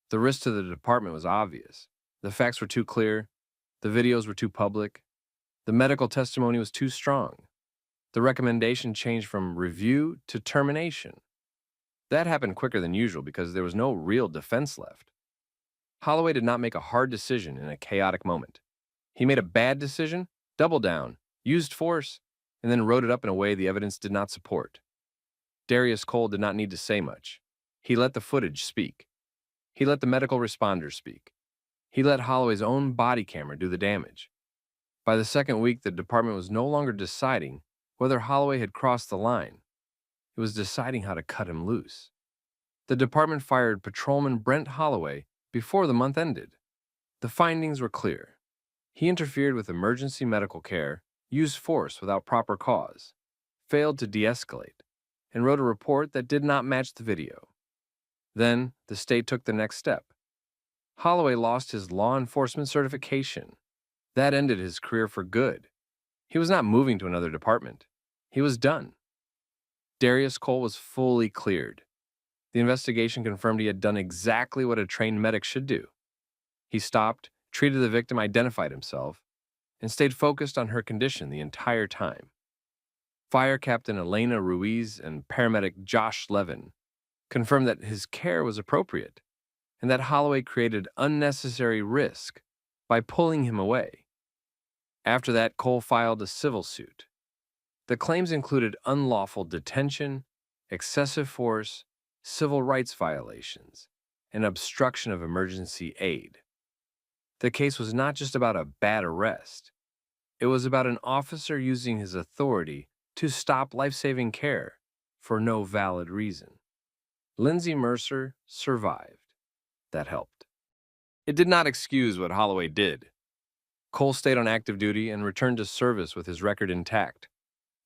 The risk to the department was obvious. The facts were too clear. The videos were too public. The medical testimony was too strong. The recommendation changed from review to termination. That happened quicker than usual because there was no real defense left. Holloway did not make a hard decision in a chaotic moment. He made a bad decision, doubled down, used force, and then wrote it up in a way the evidence did not support. Darius Cole did not need to say much. He let the footage speak. He let the medical responders speak. He let Holloway's own body camera do the damage. By the second week, the department was no longer deciding whether Holloway had crossed the line. It was deciding how to cut him loose. The department fired Patrolman Brent Holloway before the month ended. The findings were clear. He interfered with emergency medical care, used force without proper cause, failed to de-escalate, and wrote a report that did not match the video. Then, the state took the next step. Holloway lost his law enforcement certification. That ended his career for good. He was not moving to another department. He was done. Darius Cole was fully cleared. The investigation confirmed he had done exactly what a trained medic should do. He stopped, treated the victim, identified himself, and stayed focused on her condition the entire time. Fire Captain Elena Ruiz and paramedic Josh Levin confirmed that his care was appropriate and that Holloway created unnecessary risk by pulling him away. After that, Cole filed a civil suit. The claims included unlawful detention, excessive force, civil rights violations, and obstruction of emergency aid. The case was not just about a bad arrest. It was about an officer using his authority to stop life-saving care for no valid reason. Lindsay Mercer survived. That helped. It did not excuse what Holloway did. Cole stayed on active duty and returned to service with his record intact.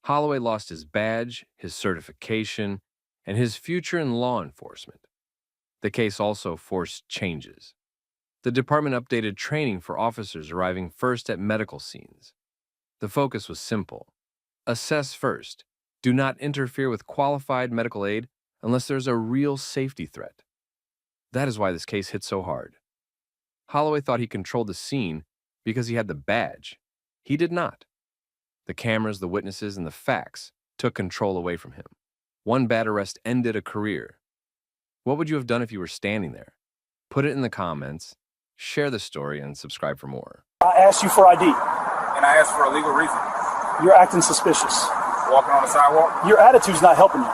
Holloway lost his badge, his certification, and his future in law enforcement. The case also forced changes. The department updated training for officers arriving first at medical scenes. The focus was simple. Assess first. Do not interfere with qualified medical aid unless there's a real safety threat. That is why this case hit so hard. Holloway thought he controlled the scene because he had the badge. He did not. The cameras, the witnesses, and the facts took control away from him. One bad arrest ended a career. What would you have done if you were standing there? Put it in the comments, share the story, and subscribe for more. I asked you for ID. And I asked for a legal reason. You're acting suspicious. Walking on the sidewalk? Your attitude's not helping you.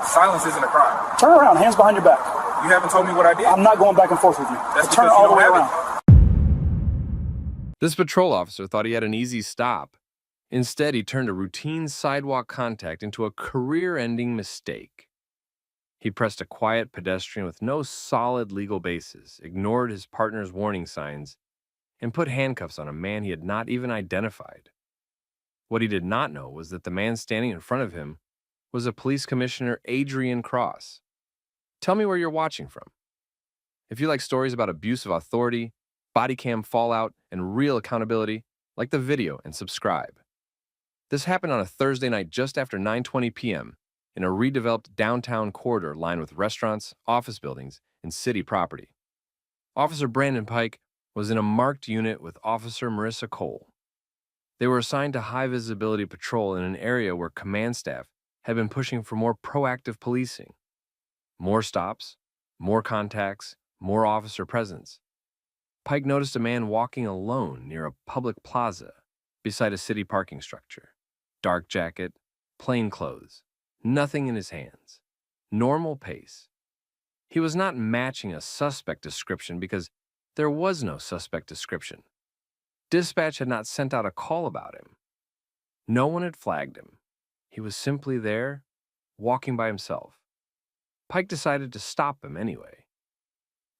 Silence isn't a crime. Turn around, hands behind your back. You haven't told me what I did. I'm not going back and forth with you. That's Turn because all you the way don't around. have This patrol officer thought he had an easy stop. Instead, he turned a routine sidewalk contact into a career-ending mistake. He pressed a quiet pedestrian with no solid legal basis, ignored his partner's warning signs, and put handcuffs on a man he had not even identified. What he did not know was that the man standing in front of him was a police commissioner, Adrian Cross. Tell me where you're watching from. If you like stories about abuse of authority, body cam fallout, and real accountability, like the video and subscribe. This happened on a Thursday night just after 9:20 p.m. in a redeveloped downtown corridor lined with restaurants, office buildings, and city property. Officer Brandon Pike was in a marked unit with Officer Marissa Cole. They were assigned to high-visibility patrol in an area where command staff had been pushing for more proactive policing. More stops, more contacts, more officer presence. Pike noticed a man walking alone near a public plaza beside a city parking structure. Dark jacket, plain clothes, nothing in his hands. Normal pace. He was not matching a suspect description because there was no suspect description. Dispatch had not sent out a call about him. No one had flagged him. He was simply there, walking by himself. Pike decided to stop him anyway.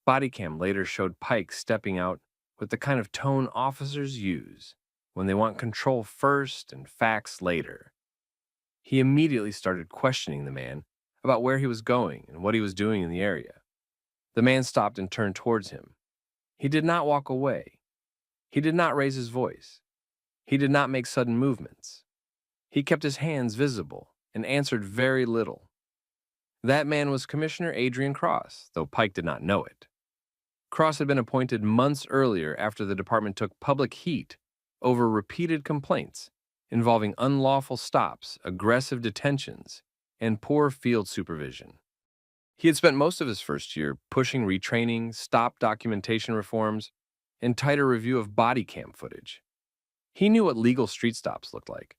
Bodycam later showed Pike stepping out with the kind of tone officers use when they want control first and facts later. He immediately started questioning the man about where he was going and what he was doing in the area. The man stopped and turned towards him. He did not walk away. He did not raise his voice. He did not make sudden movements. He kept his hands visible and answered very little. That man was Commissioner Adrian Cross, though Pike did not know it. Cross had been appointed months earlier after the department took public heat over repeated complaints involving unlawful stops, aggressive detentions, and poor field supervision. He had spent most of his first year pushing retraining, stop documentation reforms, and tighter review of body cam footage. He knew what legal street stops looked like.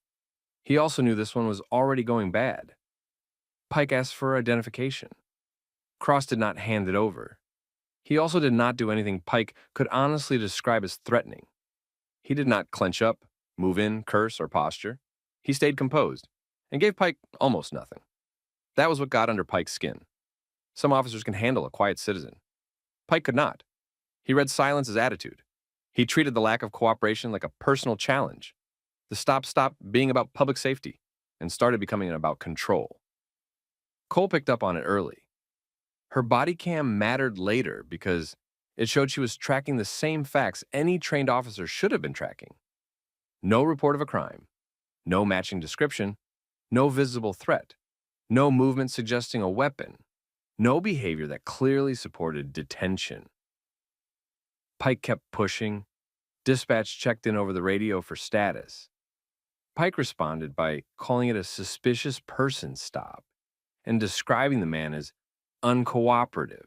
He also knew this one was already going bad. Pike asked for identification. Cross did not hand it over. He also did not do anything Pike could honestly describe as threatening. He did not clench up, move in, curse, or posture. He stayed composed and gave Pike almost nothing. That was what got under Pike's skin. Some officers can handle a quiet citizen. Pike could not. He read silence as attitude. He treated the lack of cooperation like a personal challenge. The stop stopped being about public safety and started becoming about control. Cole picked up on it early. Her body cam mattered later because it showed she was tracking the same facts any trained officer should have been tracking. No report of a crime, no matching description, no visible threat, no movement suggesting a weapon, no behavior that clearly supported detention. Pike kept pushing. Dispatch checked in over the radio for status. Pike responded by calling it a suspicious person stop and describing the man as uncooperative.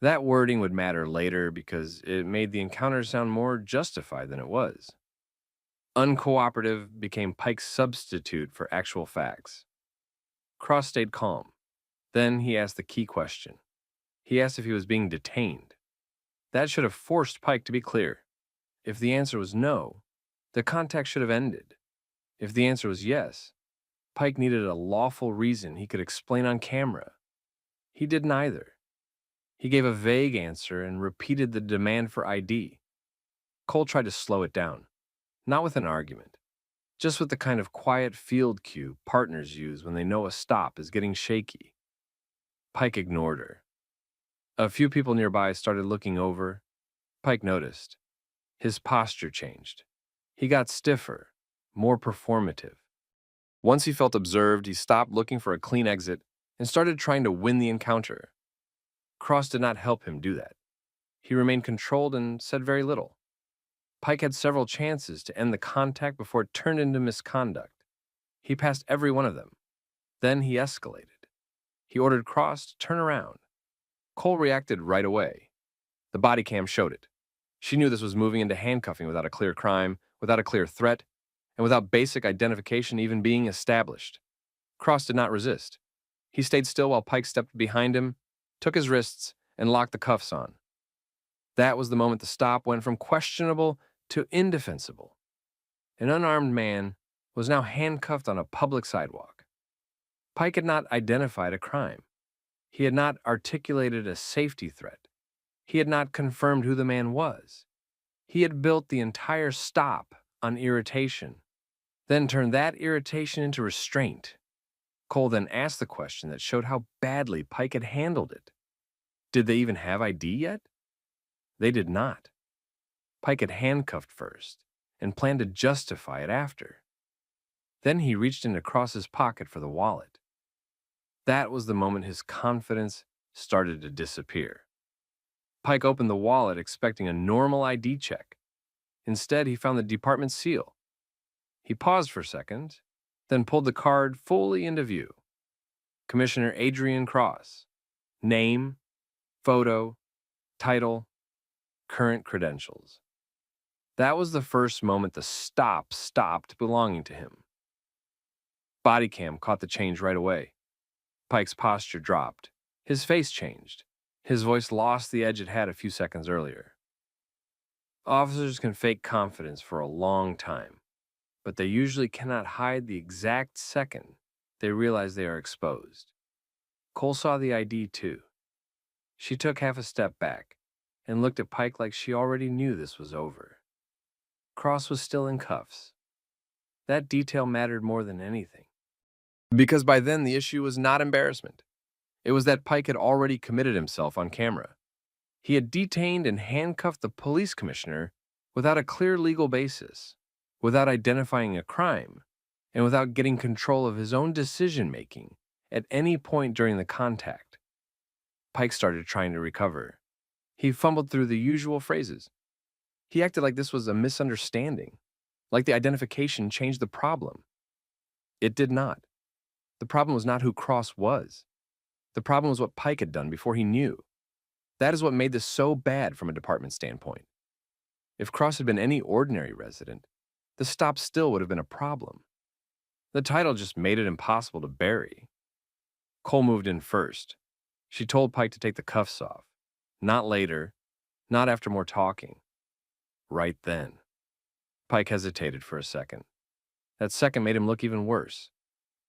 That wording would matter later because it made the encounter sound more justified than it was. Uncooperative became Pike's substitute for actual facts. Cross stayed calm. Then he asked the key question. He asked if he was being detained. That should have forced Pike to be clear. If the answer was no, the contact should have ended. If the answer was yes, Pike needed a lawful reason he could explain on camera. He did neither. He gave a vague answer and repeated the demand for ID. Cole tried to slow it down, not with an argument, just with the kind of quiet field cue partners use when they know a stop is getting shaky. Pike ignored her. A few people nearby started looking over. Pike noticed. His posture changed. He got stiffer, more performative. Once he felt observed, he stopped looking for a clean exit and started trying to win the encounter. Cross did not help him do that. He remained controlled and said very little. Pike had several chances to end the contact before it turned into misconduct. He passed every one of them. Then he escalated. He ordered Cross to turn around. Cole reacted right away. The body cam showed it. She knew this was moving into handcuffing without a clear crime, without a clear threat, and without basic identification even being established. Cross did not resist. He stayed still while Pike stepped behind him, took his wrists, and locked the cuffs on. That was the moment the stop went from questionable to indefensible. An unarmed man was now handcuffed on a public sidewalk. Pike had not identified a crime. He had not articulated a safety threat. He had not confirmed who the man was. He had built the entire stop on irritation, then turned that irritation into restraint. Cole then asked the question that showed how badly Pike had handled it. Did they even have ID yet? They did not. Pike had handcuffed first and planned to justify it after. Then he reached into Cross's pocket for the wallet. That was the moment his confidence started to disappear. Pike opened the wallet expecting a normal ID check. Instead, he found the department seal. He paused for a second, then pulled the card fully into view. Commissioner Adrian Cross. Name, photo, title, current credentials. That was the first moment the stop stopped belonging to him. Bodycam caught the change right away. Pike's posture dropped. His face changed. His voice lost the edge it had a few seconds earlier. Officers can fake confidence for a long time, but they usually cannot hide the exact second they realize they are exposed. Cole saw the ID too. She took half a step back and looked at Pike like she already knew this was over. Cross was still in cuffs. That detail mattered more than anything. Because by then the issue was not embarrassment. It was that Pike had already committed himself on camera. He had detained and handcuffed the police commissioner without a clear legal basis, without identifying a crime, and without getting control of his own decision-making at any point during the contact. Pike started trying to recover. He fumbled through the usual phrases. He acted like this was a misunderstanding, like the identification changed the problem. It did not. The problem was not who Cross was. The problem was what Pike had done before he knew. That is what made this so bad from a department standpoint. If Cross had been any ordinary resident, the stop still would have been a problem. The title just made it impossible to bury. Cole moved in first. She told Pike to take the cuffs off. Not later, not after more talking. Right then. Pike hesitated for a second. That second made him look even worse.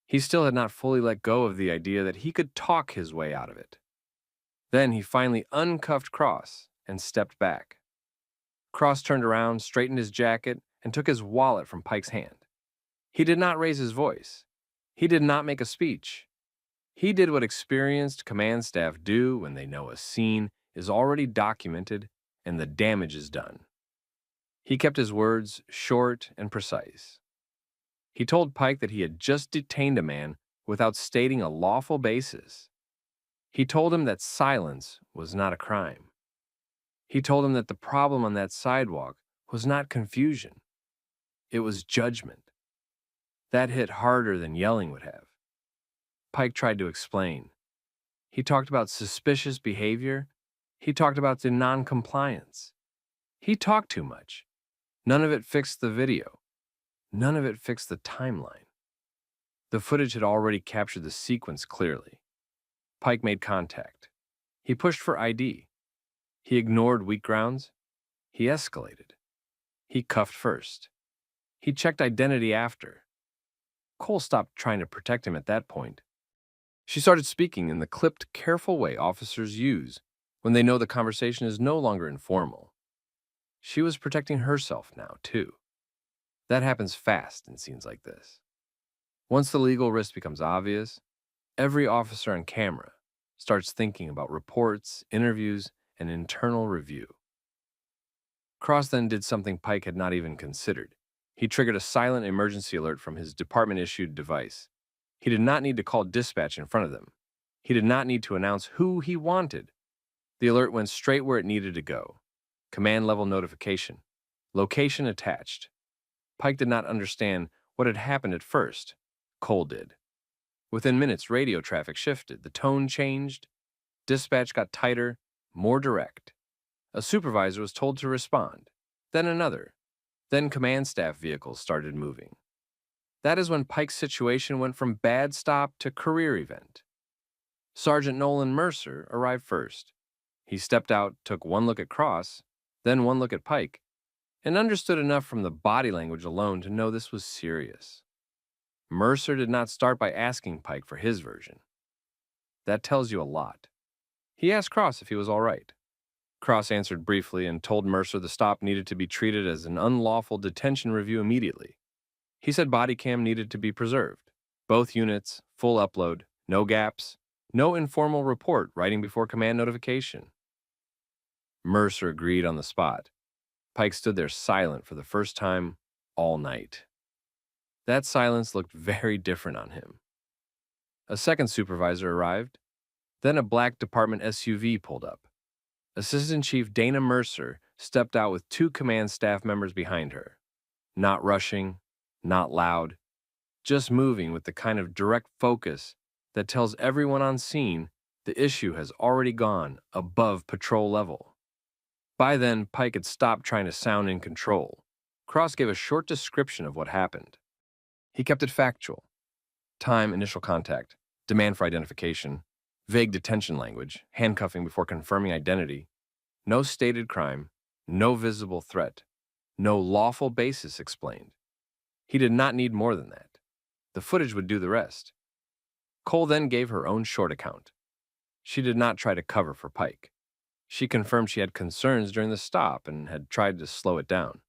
He still had not fully let go of the idea that he could talk his way out of it. Then he finally uncuffed Cross and stepped back. Cross turned around, straightened his jacket, and took his wallet from Pike's hand. He did not raise his voice. He did not make a speech. He did what experienced command staff do when they know a scene is already documented and the damage is done. He kept his words short and precise. He told Pike that he had just detained a man without stating a lawful basis. He told him that silence was not a crime. He told him that the problem on that sidewalk was not confusion. It was judgment. That hit harder than yelling would have. Pike tried to explain. He talked about suspicious behavior. He talked about the non-compliance. He talked too much. None of it fixed the video. None of it fixed the timeline. The footage had already captured the sequence clearly. Pike made contact. He pushed for ID. He ignored weak grounds. He escalated. He cuffed first. He checked identity after. Cole stopped trying to protect him at that point. She started speaking in the clipped, careful way officers use when they know the conversation is no longer informal. She was protecting herself now, too. That happens fast in scenes like this. Once the legal risk becomes obvious, every officer on camera starts thinking about reports, interviews, and internal review. Cross then did something Pike had not even considered. He triggered a silent emergency alert from his department-issued device. He did not need to call dispatch in front of them. He did not need to announce who he wanted. The alert went straight where it needed to go. Command-level notification. Location attached. Pike did not understand what had happened at first. Cole did. Within minutes, radio traffic shifted. The tone changed. Dispatch got tighter, more direct. A supervisor was told to respond, then another, then command staff vehicles started moving. That is when Pike's situation went from bad stop to career event. Sergeant Nolan Mercer arrived first. He stepped out, took one look at Cross, then one look at Pike, and understood enough from the body language alone to know this was serious. Mercer did not start by asking Pike for his version. That tells you a lot. He asked Cross if he was all right. Cross answered briefly and told Mercer the stop needed to be treated as an unlawful detention review immediately. He said Bodycam needed to be preserved. Both units, full upload, no gaps, no informal report writing before command notification. Mercer agreed on the spot. Pike stood there silent for the first time all night. That silence looked very different on him. A second supervisor arrived. Then a black department SUV pulled up. Assistant Chief Dana Mercer stepped out with 2 command staff members behind her. Not rushing, not loud, just moving with the kind of direct focus that tells everyone on scene the issue has already gone above patrol level. By then, Pike had stopped trying to sound in control. Cross gave a short description of what happened. He kept it factual. Time, initial contact, demand for identification, vague detention language, handcuffing before confirming identity, no stated crime, no visible threat, no lawful basis explained. He did not need more than that. The footage would do the rest. Cole then gave her own short account. She did not try to cover for Pike. She confirmed she had concerns during the stop and had tried to slow it down.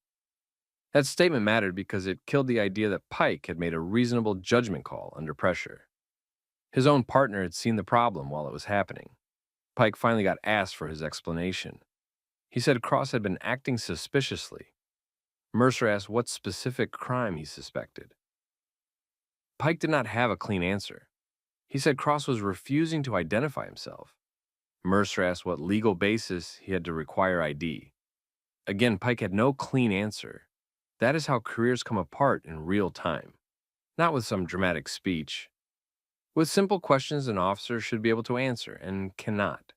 That statement mattered because it killed the idea that Pike had made a reasonable judgment call under pressure. His own partner had seen the problem while it was happening. Pike finally got asked for his explanation. He said Cross had been acting suspiciously. Mercer asked what specific crime he suspected. Pike did not have a clean answer. He said Cross was refusing to identify himself. Mercer asked what legal basis he had to require ID. Again, Pike had no clean answer. That is how careers come apart in real time. Not with some dramatic speech. With simple questions an officer should be able to answer and cannot.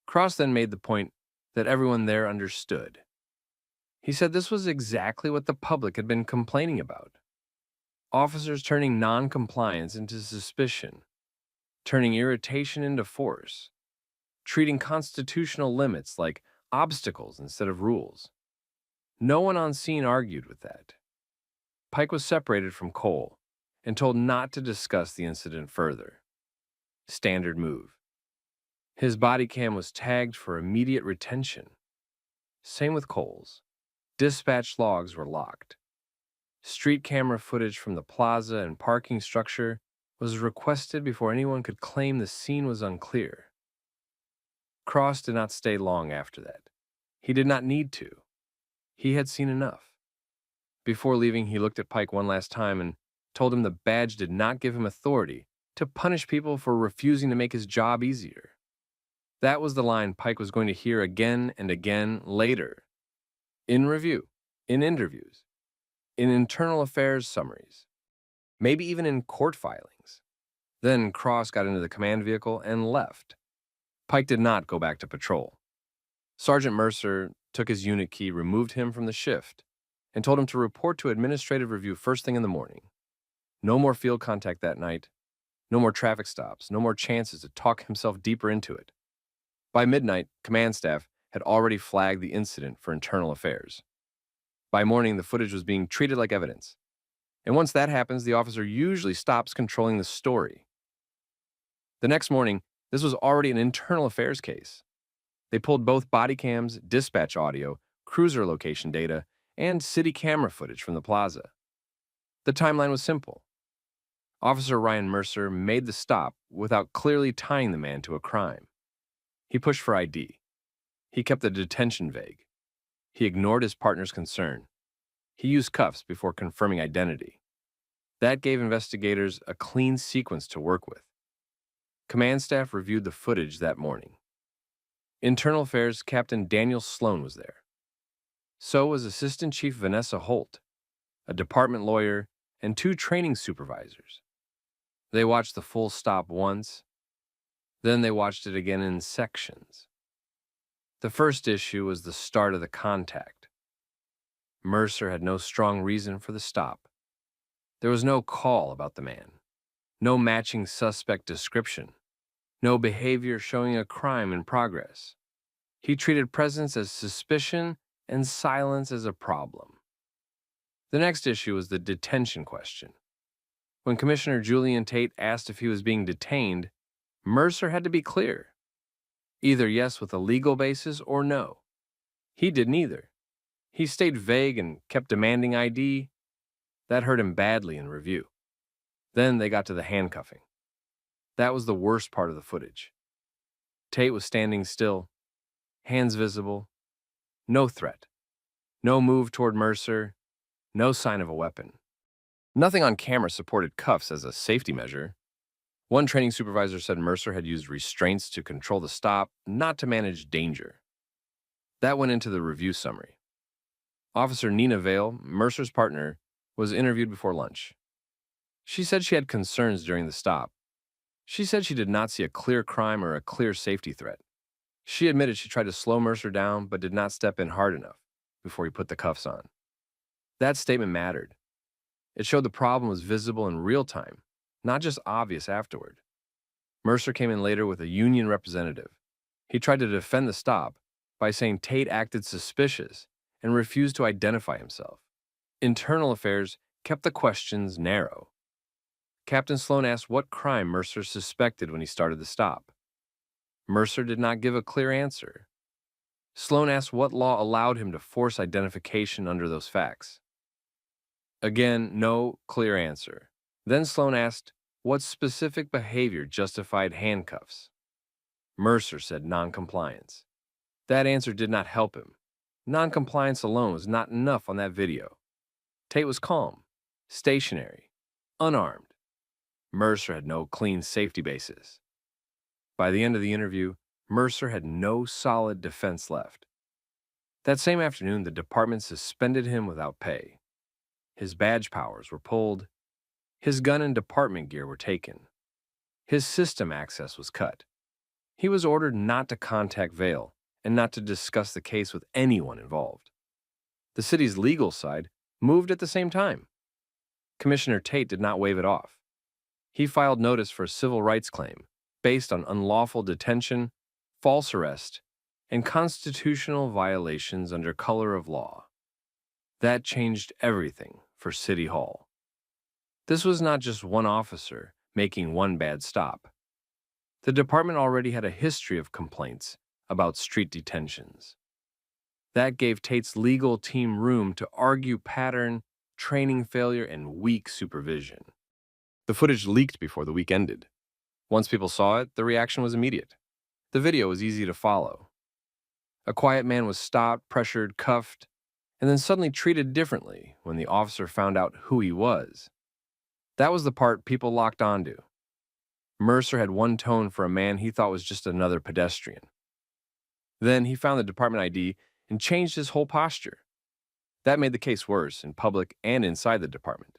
Cross then made the point that everyone there understood. He said this was exactly what the public had been complaining about. Officers turning non-compliance into suspicion, turning irritation into force, treating constitutional limits like obstacles instead of rules. No one on scene argued with that. Pike was separated from Cole and told not to discuss the incident further. Standard move. His body cam was tagged for immediate retention. Same with Cole's. Dispatch logs were locked. Street camera footage from the plaza and parking structure was requested before anyone could claim the scene was unclear. Cross did not stay long after that. He did not need to. He had seen enough. Before leaving, he looked at Pike one last time and told him the badge did not give him authority to punish people for refusing to make his job easier. That was the line Pike was going to hear again and again later. In review, in interviews, in internal affairs summaries, maybe even in court filings. Then Cross got into the command vehicle and left. Pike did not go back to patrol. Sergeant Mercer took his unit key, removed him from the shift, and told him to report to administrative review first thing in the morning. No more field contact that night, no more traffic stops, no more chances to talk himself deeper into it. By midnight, command staff had already flagged the incident for internal affairs. By morning, the footage was being treated like evidence. And once that happens, the officer usually stops controlling the story. The next morning, this was already an internal affairs case. They pulled both body cams, dispatch audio, cruiser location data, and city camera footage from the plaza. The timeline was simple. Officer Ryan Mercer made the stop without clearly tying the man to a crime. He pushed for ID. He kept the detention vague. He ignored his partner's concern. He used cuffs before confirming identity. That gave investigators a clean sequence to work with. Command staff reviewed the footage that morning. Internal Affairs Captain Daniel Sloan was there. So was Assistant Chief Vanessa Holt, a department lawyer, and 2 training supervisors. They watched the full stop once, then they watched it again in sections. The first issue was the start of the contact. Mercer had no strong reason for the stop. There was no call about the man, no matching suspect description, no behavior showing a crime in progress. He treated presence as suspicion and silence as a problem. The next issue was the detention question. When Commissioner Julian Tate asked if he was being detained, Mercer had to be clear. Either yes with a legal basis or no. He did neither. He stayed vague and kept demanding ID. That hurt him badly in review. Then they got to the handcuffing. That was the worst part of the footage. Tate was standing still, hands visible, no threat, no move toward Mercer, no sign of a weapon. Nothing on camera supported cuffs as a safety measure. One training supervisor said Mercer had used restraints to control the stop, not to manage danger. That went into the review summary. Officer Nina Vale, Mercer's partner, was interviewed before lunch. She said she had concerns during the stop. She said she did not see a clear crime or a clear safety threat. She admitted she tried to slow Mercer down but did not step in hard enough before he put the cuffs on. That statement mattered. It showed the problem was visible in real time, not just obvious afterward. Mercer came in later with a union representative. He tried to defend the stop by saying Tate acted suspicious and refused to identify himself. Internal Affairs kept the questions narrow. Captain Sloan asked what crime Mercer suspected when he started the stop. Mercer did not give a clear answer. Sloan asked what law allowed him to force identification under those facts. Again, no clear answer. Then Sloan asked what specific behavior justified handcuffs. Mercer said noncompliance. That answer did not help him. Noncompliance alone was not enough on that video. Tate was calm, stationary, unarmed. Mercer had no clean safety basis. By the end of the interview, Mercer had no solid defense left. That same afternoon, the department suspended him without pay. His badge powers were pulled. His gun and department gear were taken. His system access was cut. He was ordered not to contact Vale and not to discuss the case with anyone involved. The city's legal side moved at the same time. Commissioner Tate did not wave it off. He filed notice for a civil rights claim based on unlawful detention, false arrest, and constitutional violations under color of law. That changed everything for City Hall. This was not just one officer making one bad stop. The department already had a history of complaints about street detentions. That gave Tate's legal team room to argue pattern, training failure, and weak supervision. The footage leaked before the week ended. Once people saw it, the reaction was immediate. The video was easy to follow. A quiet man was stopped, pressured, cuffed, and then suddenly treated differently when the officer found out who he was. That was the part people locked onto. Mercer had one tone for a man he thought was just another pedestrian. Then he found the department ID and changed his whole posture. That made the case worse in public and inside the department.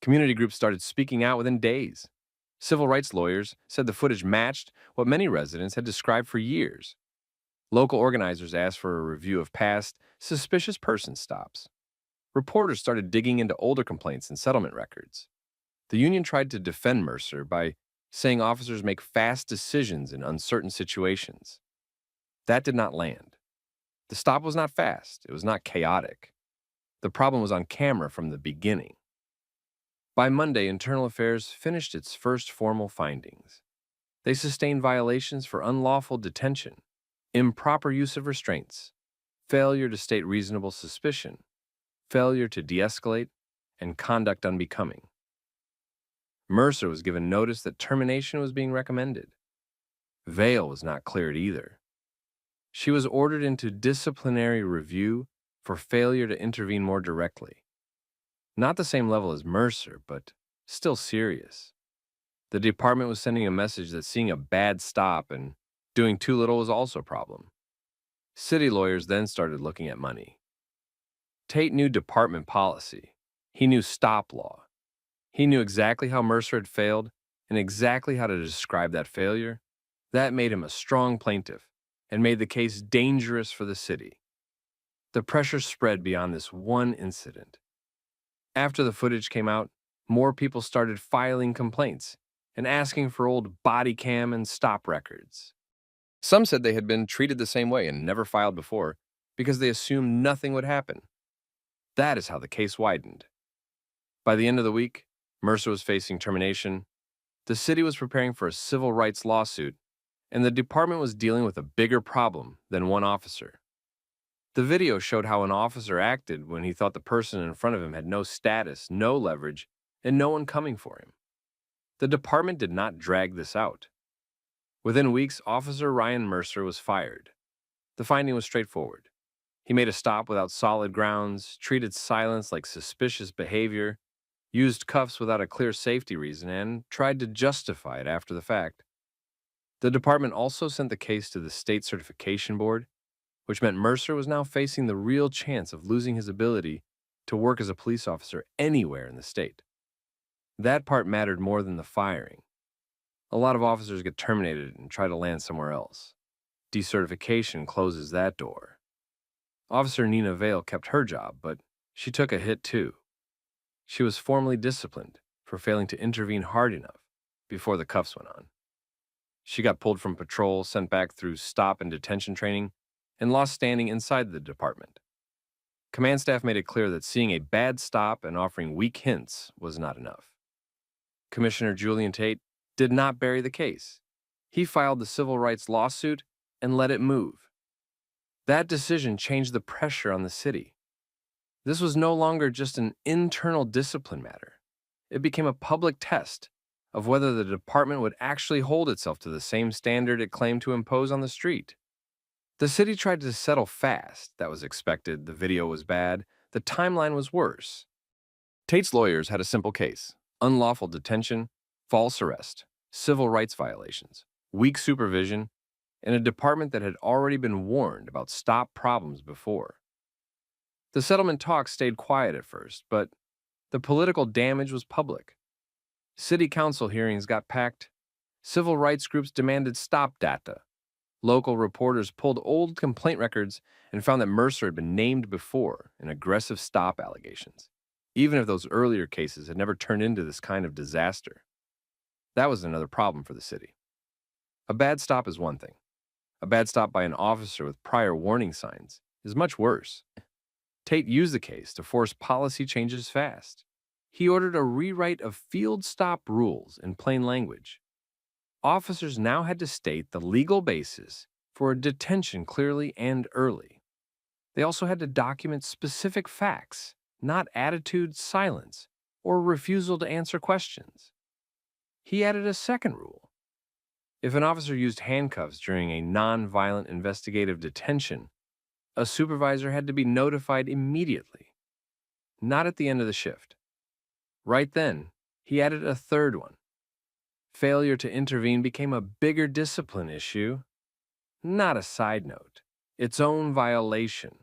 Community groups started speaking out within days. Civil rights lawyers said the footage matched what many residents had described for years. Local organizers asked for a review of past suspicious person stops. Reporters started digging into older complaints and settlement records. The union tried to defend Mercer by saying officers make fast decisions in uncertain situations. That did not land. The stop was not fast. It was not chaotic. The problem was on camera from the beginning. By Monday, Internal Affairs finished its first formal findings. They sustained violations for unlawful detention, improper use of restraints, failure to state reasonable suspicion, failure to de-escalate, and conduct unbecoming. Mercer was given notice that termination was being recommended. Vale was not cleared either. She was ordered into disciplinary review for failure to intervene more directly. Not the same level as Mercer, but still serious. The department was sending a message that seeing a bad stop and doing too little was also a problem. City lawyers then started looking at money. Tate knew department policy. He knew stop law. He knew exactly how Mercer had failed and exactly how to describe that failure. That made him a strong plaintiff, and made the case dangerous for the city. The pressure spread beyond this one incident. After the footage came out, more people started filing complaints and asking for old body cam and stop records. Some said they had been treated the same way and never filed before because they assumed nothing would happen. That is how the case widened. By the end of the week, Mercer was facing termination, the city was preparing for a civil rights lawsuit, and the department was dealing with a bigger problem than one officer. The video showed how an officer acted when he thought the person in front of him had no status, no leverage, and no one coming for him. The department did not drag this out. Within weeks, Officer Ryan Mercer was fired. The finding was straightforward. He made a stop without solid grounds, treated silence like suspicious behavior, used cuffs without a clear safety reason, and tried to justify it after the fact. The department also sent the case to the state certification board, which meant Mercer was now facing the real chance of losing his ability to work as a police officer anywhere in the state. That part mattered more than the firing. A lot of officers get terminated and try to land somewhere else. Decertification closes that door. Officer Nina Vale kept her job, but she took a hit too. She was formally disciplined for failing to intervene hard enough before the cuffs went on. She got pulled from patrol, sent back through stop and detention training, and lost standing inside the department. Command staff made it clear that seeing a bad stop and offering weak hints was not enough. Commissioner Julian Tate did not bury the case. He filed the civil rights lawsuit and let it move. That decision changed the pressure on the city. This was no longer just an internal discipline matter. It became a public test of whether the department would actually hold itself to the same standard it claimed to impose on the street. The city tried to settle fast. That was expected. The video was bad. The timeline was worse. Tate's lawyers had a simple case: unlawful detention, false arrest, civil rights violations, weak supervision, and a department that had already been warned about stop problems before. The settlement talks stayed quiet at first, but the political damage was public. City council hearings got packed. Civil rights groups demanded stop data. Local reporters pulled old complaint records and found that Mercer had been named before in aggressive stop allegations, even if those earlier cases had never turned into this kind of disaster. That was another problem for the city. A bad stop is one thing. A bad stop by an officer with prior warning signs is much worse. Tate used the case to force policy changes fast. He ordered a rewrite of field stop rules in plain language. Officers now had to state the legal basis for a detention clearly and early. They also had to document specific facts, not attitude, silence, or refusal to answer questions. He added a second rule. If an officer used handcuffs during a non-violent investigative detention, a supervisor had to be notified immediately, not at the end of the shift. Right then, he added a third one. Failure to intervene became a bigger discipline issue, not a side note, its own violation.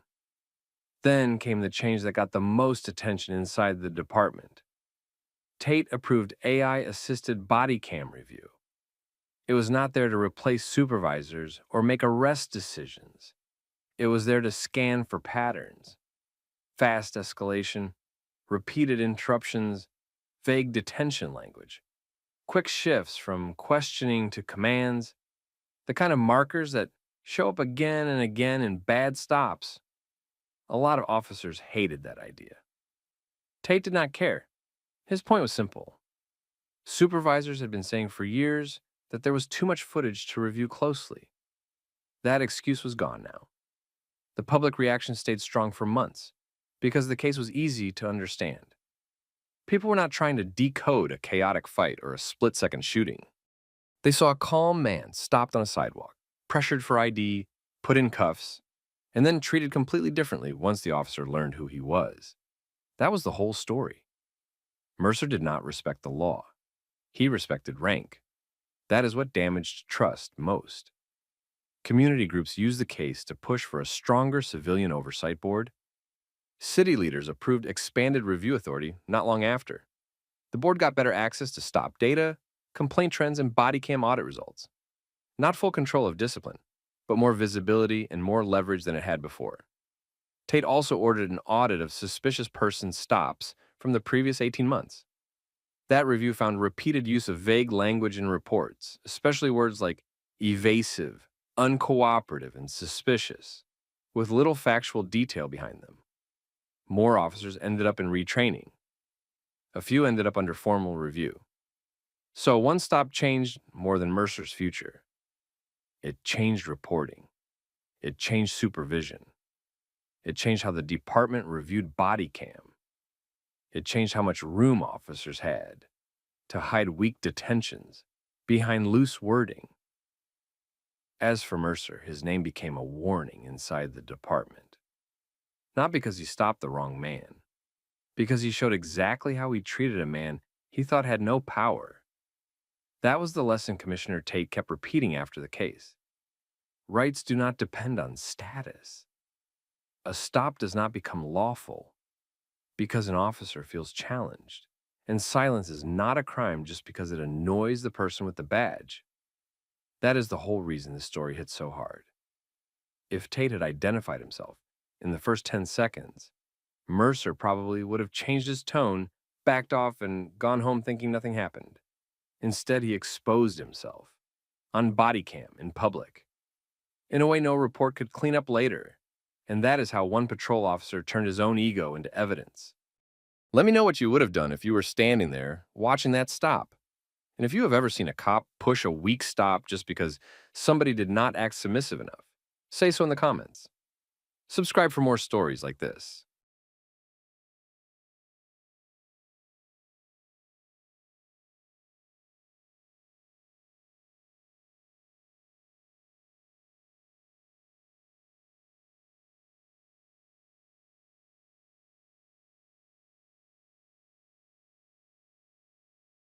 Then came the change that got the most attention inside the department. Tate approved AI-assisted body cam review. It was not there to replace supervisors or make arrest decisions. It was there to scan for patterns. Fast escalation, repeated interruptions, vague detention language, quick shifts from questioning to commands, the kind of markers that show up again and again in bad stops. A lot of officers hated that idea. Tate did not care. His point was simple. Supervisors had been saying for years that there was too much footage to review closely. That excuse was gone now. The public reaction stayed strong for months because the case was easy to understand. People were not trying to decode a chaotic fight or a split-second shooting. They saw a calm man stopped on a sidewalk, pressured for ID, put in cuffs, and then treated completely differently once the officer learned who he was. That was the whole story. Mercer did not respect the law. He respected rank. That is what damaged trust most. Community groups used the case to push for a stronger civilian oversight board. City leaders approved expanded review authority not long after. The board got better access to stop data, complaint trends, and body cam audit results. Not full control of discipline, but more visibility and more leverage than it had before. Tate also ordered an audit of suspicious person stops from the previous 18 months. That review found repeated use of vague language in reports, especially words like evasive, uncooperative, and suspicious, with little factual detail behind them. More officers ended up in retraining. A few ended up under formal review. So one stop changed more than Mercer's future. It changed reporting. It changed supervision. It changed how the department reviewed Bodycam. It changed how much room officers had to hide weak detentions behind loose wording. As for Mercer, his name became a warning inside the department. Not because he stopped the wrong man, because he showed exactly how he treated a man he thought had no power. That was the lesson Commissioner Tate kept repeating after the case. Rights do not depend on status. A stop does not become lawful because an officer feels challenged, and silence is not a crime just because it annoys the person with the badge. That is the whole reason this story hits so hard. If Tate had identified himself in the first 10 seconds, Mercer probably would have changed his tone, backed off, and gone home thinking nothing happened. Instead, he exposed himself on Bodycam in public, in a way no report could clean up later. And that is how one patrol officer turned his own ego into evidence. Let me know what you would have done if you were standing there watching that stop. And if you have ever seen a cop push a weak stop just because somebody did not act submissive enough, say so in the comments. Subscribe for more stories like this.